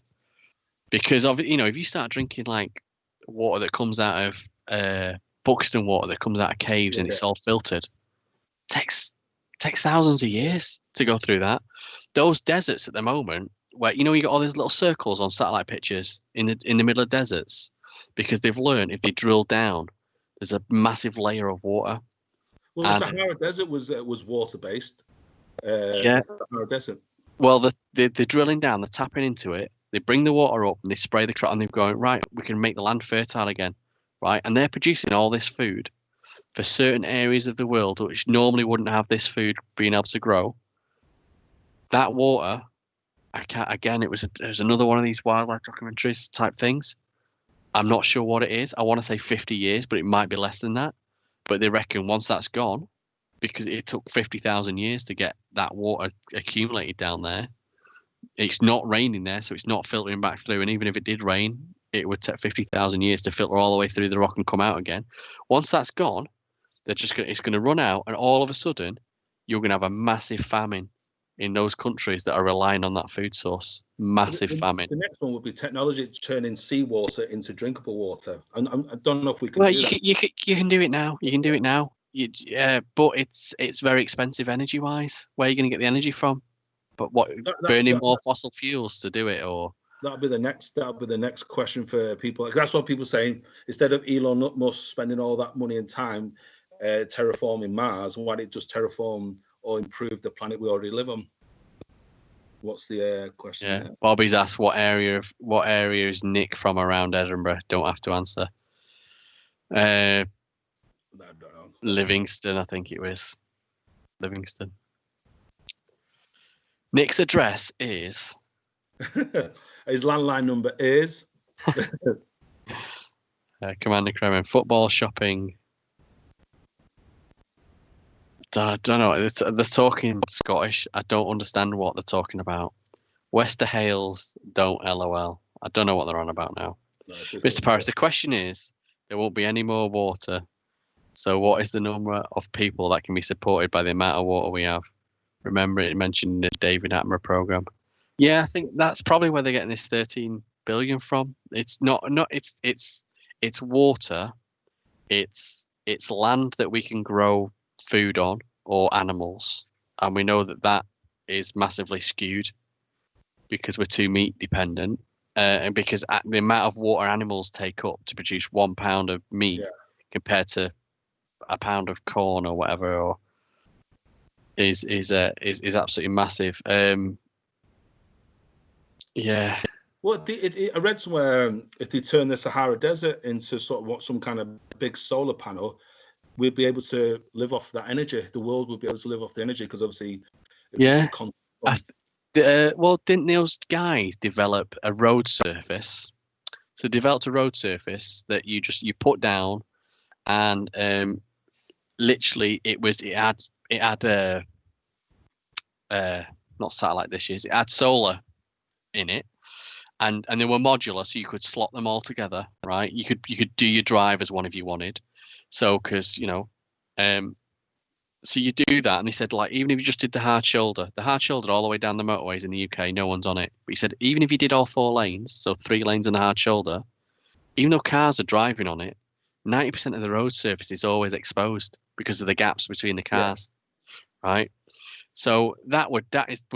Because of if you start drinking like water that comes out of Buxton water that comes out of caves and it's all filtered, takes thousands of years to go through that. Those deserts at the moment, where you got all these little circles on satellite pictures in the middle of deserts, because they've learned if they drill down, there's a massive layer of water. Well, the Sahara Desert was water based. Yeah. The Sahara Desert. Well, they're drilling down, they're tapping into it. They bring the water up and they spray the crop, and they're going, right, we can make the land fertile again, right? And they're producing all this food for certain areas of the world which normally wouldn't have this food being able to grow. That water, it was another one of these wildlife documentaries type things. I'm not sure what it is. I want to say 50 years, but it might be less than that. But they reckon once that's gone, because it took 50,000 years to get that water accumulated down there, it's not raining there, so it's not filtering back through. And even if it did rain, it would take 50,000 years to filter all the way through the rock and come out again. Once that's gone, it's going to run out, and all of a sudden, you're going to have a massive famine in those countries that are relying on that food source. Massive famine. The next one would be technology turning seawater into drinkable water. I don't know if we can. Well, do that. You can do it now. You can do it now. But it's very expensive energy wise. Where are you going to get the energy from? But burning more fossil fuels to do it, or that'll be the next question for people. That's what people are saying. Instead of Elon Musk spending all that money and time terraforming Mars, why don't it just terraform or improve the planet we already live on? What's the question? Yeah, there? Bobby's asked what area is Nick from around Edinburgh. Don't have to answer. I don't know. Livingston, I think it was. Livingston. Nick's address is. His landline number is. Commander Kremen, football, shopping. I don't know. They're talking Scottish. I don't understand what they're talking about. Wester Hales, don't LOL. I don't know what they're on about now. No, Mr. Paris, the question is, there won't be any more water. So what is the number of people that can be supported by the amount of water we have? Remember, it mentioned in the David Attenborough program. Yeah, I think that's probably where they're getting this 13 billion from. It's not. It's water. It's land that we can grow food on, or animals, and we know that is massively skewed because we're too meat dependent, and because the amount of water animals take up to produce 1 pound of meat compared to a pound of corn or whatever, or is absolutely massive. Yeah. Well, I read somewhere if they turn the Sahara Desert into sort of some kind of big solar panel, we'd be able to live off that energy. The world would be able to live off the energy because obviously, it Yeah. just be constant. Well, didn't those guys develop a road surface? So they developed a road surface that you put down, and literally it had not satellite dishes. It had solar in it, and they were modular, so you could slot them all together, right? You could do your drive as one if you wanted. So because so you do that, and he said, like, even if you just did the hard shoulder all the way down the motorways in the UK, no one's on it. But he said even if you did all 4 lanes, so 3 lanes and a hard shoulder, even though cars are driving on it, 90% of the road surface is always exposed because of the gaps between the cars, right? So that would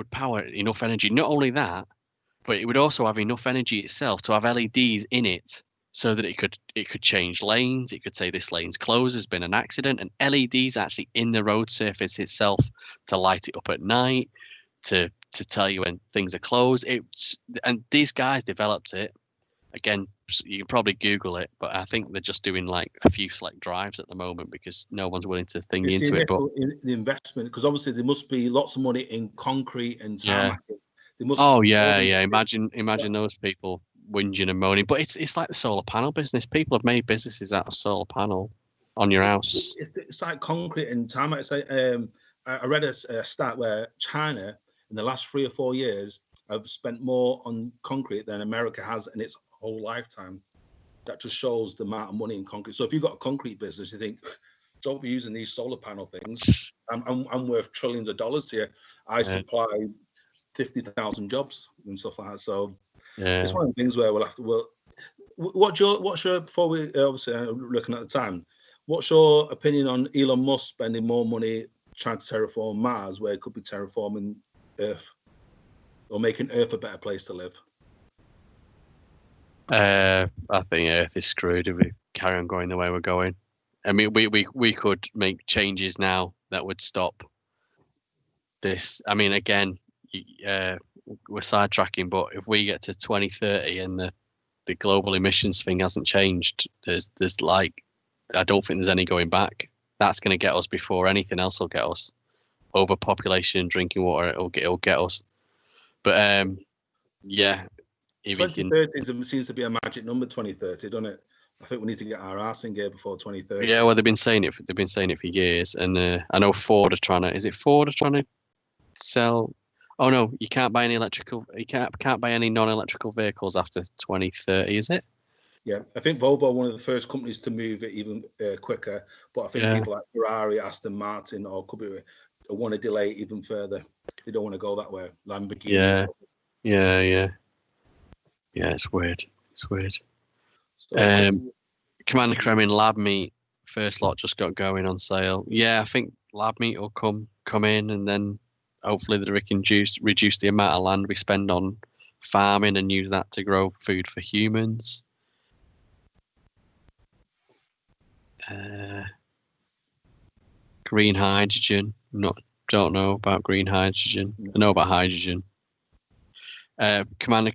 power enough energy. Not only that, but it would also have enough energy itself to have LEDs in it, so that it could change lanes. It could say this lane's closed, there's been an accident, and LEDs actually in the road surface itself to light it up at night, to tell you when things are closed. And these guys developed it. Again, you can probably Google it, but I think they're just doing like a few select drives at the moment because no one's willing to think into it. But the investment, because obviously there must be lots of money in concrete and tarmac. Imagine those people whinging and moaning. But it's like the solar panel business. People have made businesses out of solar panel on your house. It's like concrete and tarmac. It's like, I read a stat where China in the last 3 or 4 years have spent more on concrete than America has in its whole lifetime. That just shows the amount of money in concrete. So if you've got a concrete business, you think, don't be using these solar panel things. I'm worth trillions of dollars here. I supply 50,000 jobs and stuff like that. So it's one of the things where we'll have to. What's your before we obviously looking at the time? What's your opinion on Elon Musk spending more money trying to terraform Mars, where it could be terraforming Earth or making Earth a better place to live? I think Earth is screwed if we carry on going the way we're going. I mean, we could make changes now that would stop this. I mean, again, we're sidetracking, but if we get to 2030 and the global emissions thing hasn't changed, there's like, I don't think there's any going back. That's going to get us before anything else will get us. Overpopulation, drinking water, it'll get us. But yeah. 2030 seems to be a magic number. 2030, doesn't it? I think we need to get our ass in gear before 2030. Yeah, well, they've been saying it for years, and I know Ford are trying to. Is it Ford are trying to sell? Oh no, you can't buy any electrical. You can't buy any non-electrical vehicles after 2030. Is it? Yeah, I think Volvo are one of the first companies to move it even quicker. But I think people like Ferrari, Aston Martin, or could be want to delay it even further. They don't want to go that way. Lamborghini. Yeah. It's weird. Commander Kremlin lab meat first lot just got going on sale. Yeah, I think lab meat will come in, and then hopefully they can reduce the amount of land we spend on farming and use that to grow food for humans. Green hydrogen. Don't know about green hydrogen. I know about hydrogen. Commander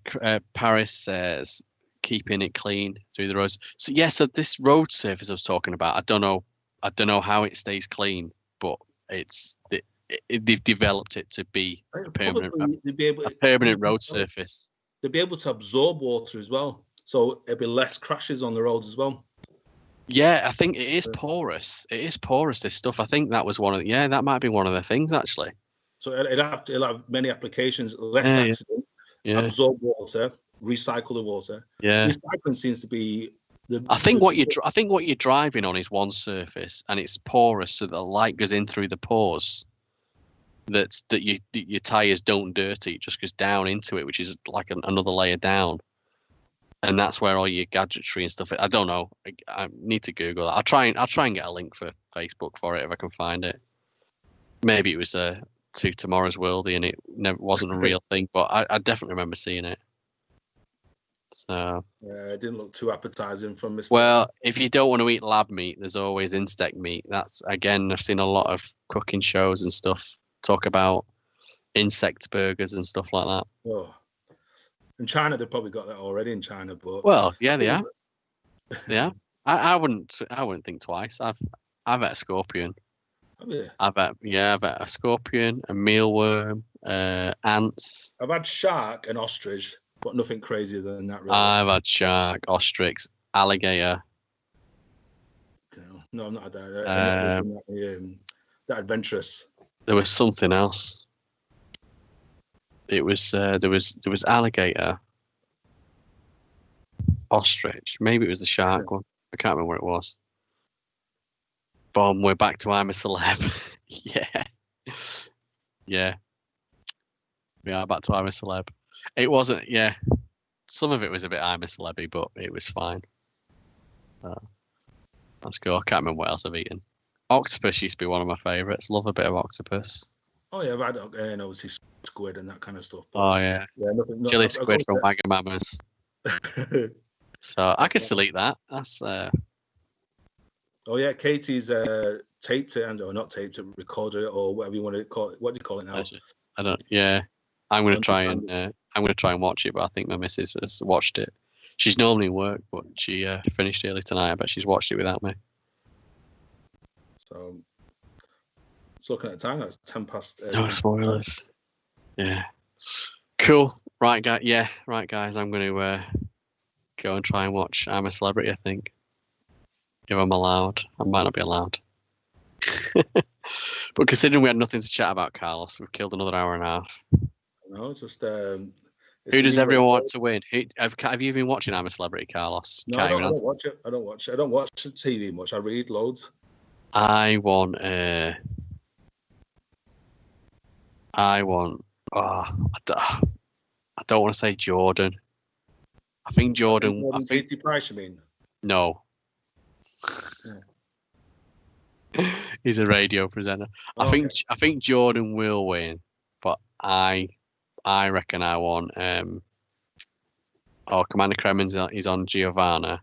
Paris says keeping it clean through the roads. So this road surface I was talking about, I don't know how it stays clean, but they've developed it to be a permanent road surface. They'll be able to absorb water as well, so there'll be less crashes on the roads as well. Yeah, I think it is porous. This stuff. I think that was that might be one of the things actually. So it'll have many applications, less accident. Absorb water, recycle the water. Yeah, recycling seems to be I think what you're driving on is one surface, and it's porous, so the light goes in through the pores. That your tires don't dirty, it just goes down into it, which is like another layer down, and that's where all your gadgetry and stuff. I don't know. I need to Google that. I'll try and get a link for Facebook for it if I can find it. Maybe it was to Tomorrow's Worldy, and it wasn't a real thing, but I definitely remember seeing it. So it didn't look too appetizing from Mr. Well, if you don't want to eat lab meat, there's always insect meat. That's again, I've seen a lot of cooking shows and stuff talk about insect burgers and stuff like that. Oh, in China, they've probably got that already in China, but well, yeah, they are. Yeah, I wouldn't think twice. I've had a scorpion. Have you? I've had a scorpion, a mealworm, ants. I've had shark and ostrich, but nothing crazier than that, really. I've had shark, ostrich, alligator. No, I've not had that. That adventurous. There was something else. It was there was alligator, ostrich. Maybe it was the shark one. I can't remember what it was. Boom, we're back to I'm a Celeb. Yeah. We are back to I'm a Celeb. It wasn't, yeah. Some of it was a bit I'm a Celeb-y, but it was fine. Let's go. I can't remember what else I've eaten. Octopus used to be one of my favourites. Love a bit of octopus. Oh yeah, I've had obviously squid and that kind of stuff. Oh yeah, chili squid from Wagamama's. So I can still eat that. That's. Oh yeah, Katie's taped it or not taped it, recorded it or whatever you want to call it. What do you call it now? I don't. Yeah, I'm gonna try and watch it, but I think my missus has watched it. She's normally in work, but she finished early tonight. But she's watched it without me. So. Just looking at the time, that's 10 past. No spoilers. Yeah. Cool. Right, guys. I'm going to go and try and watch I'm a Celebrity, I think. If I'm allowed. I might not be allowed. But considering we had nothing to chat about, Carlos, we've killed another hour and a half. No, it's just. Who does everyone want to win? Have you been watching I'm a Celebrity, Carlos? No, I don't watch it. I don't watch TV much. I read loads. I want. I don't want to say Jordan. I think Jordan. Katie Price, you mean? No. He's a radio presenter. I think Jordan will win, but I reckon I want. Commander Cremens is on Giovanna.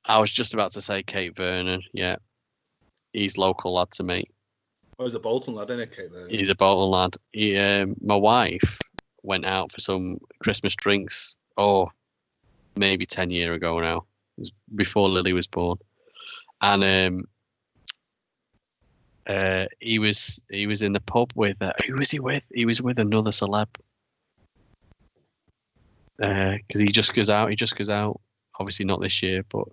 I was just about to say Kate Vernon. Yeah, he's local lad to me. Oh, he's a Bolton lad, isn't he, Kate Vernon? He's a Bolton lad. My wife went out for some Christmas drinks. Oh, maybe 10 years ago now. It was before Lily was born, and he was in the pub with who was he with? He was with another celeb. Because he just goes out. Obviously not this year, but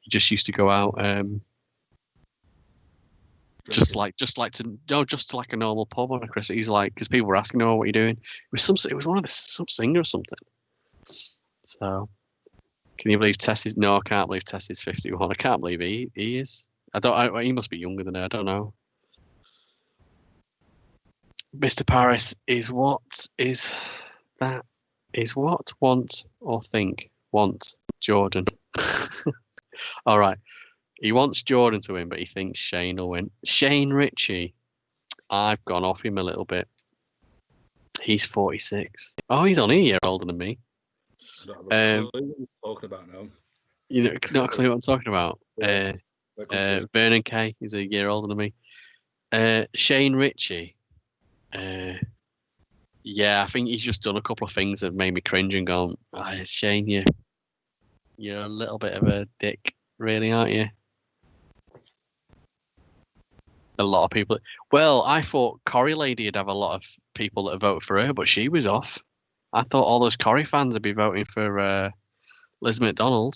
he just used to go out. Just like a normal pub on a Christmas. He's like, because people were asking, "Oh, what are you doing?" It was one of some singer or something. So, can you believe Tess is? No, I can't believe Tess is 51. I can't believe he is. He must be younger than her. I don't know. Mr. Paris is what is that? Is what want or think want Jordan? All right. He wants Jordan to win, but he thinks Shane will win. Shane Ritchie. I've gone off him a little bit. He's 46. Oh, he's only a year older than me. What are you talking about now? You know, not a clue what I'm talking about. Vernon Kay is a year older than me. Shane Ritchie. Yeah, I think he's just done a couple of things that made me cringe and gone, Shane, you're a little bit of a dick, really, aren't you? A lot of people. Well, I thought Corrie Lady would have a lot of people that vote for her, but she was off. I thought all those Corrie fans would be voting for Liz McDonald.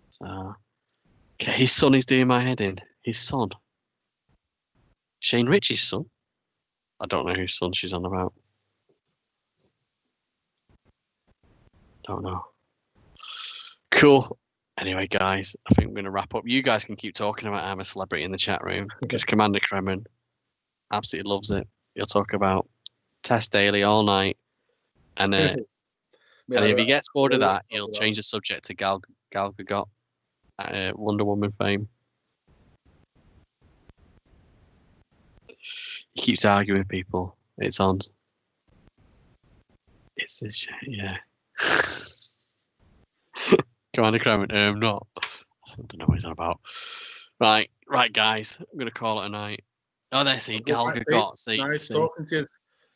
So, his son is doing my head in. His son. Shane Ritchie's son. I don't know whose son she's on about. Don't know. Cool. Anyway, guys, I think we're going to wrap up. You guys can keep talking about I'm a Celebrity in the chat room because Commander Kremen absolutely loves it. He'll talk about Tess Daly all night. And if he gets bored of that, he'll change the subject to Gal Gadot, Wonder Woman fame. He keeps arguing with people. It's on. It's this shit, yeah. Commander Kremen, not. I don't know what he's on about. Right, guys. I'm going to call it a night. Oh, there, see, Gal Gadot. Nice talking to you.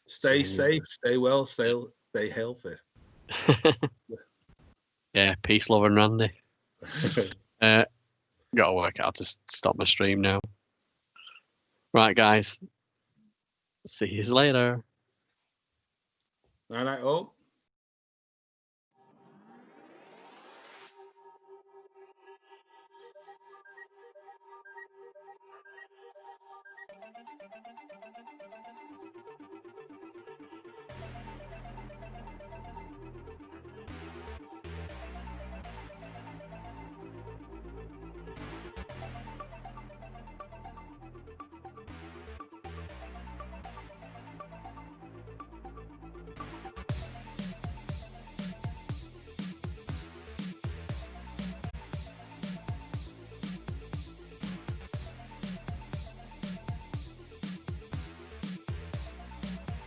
Stay safe, stay well, stay healthy. Yeah, peace, love, and Randy. Gotta work out to stop my stream now. Right, guys. See you later. Night, night, all.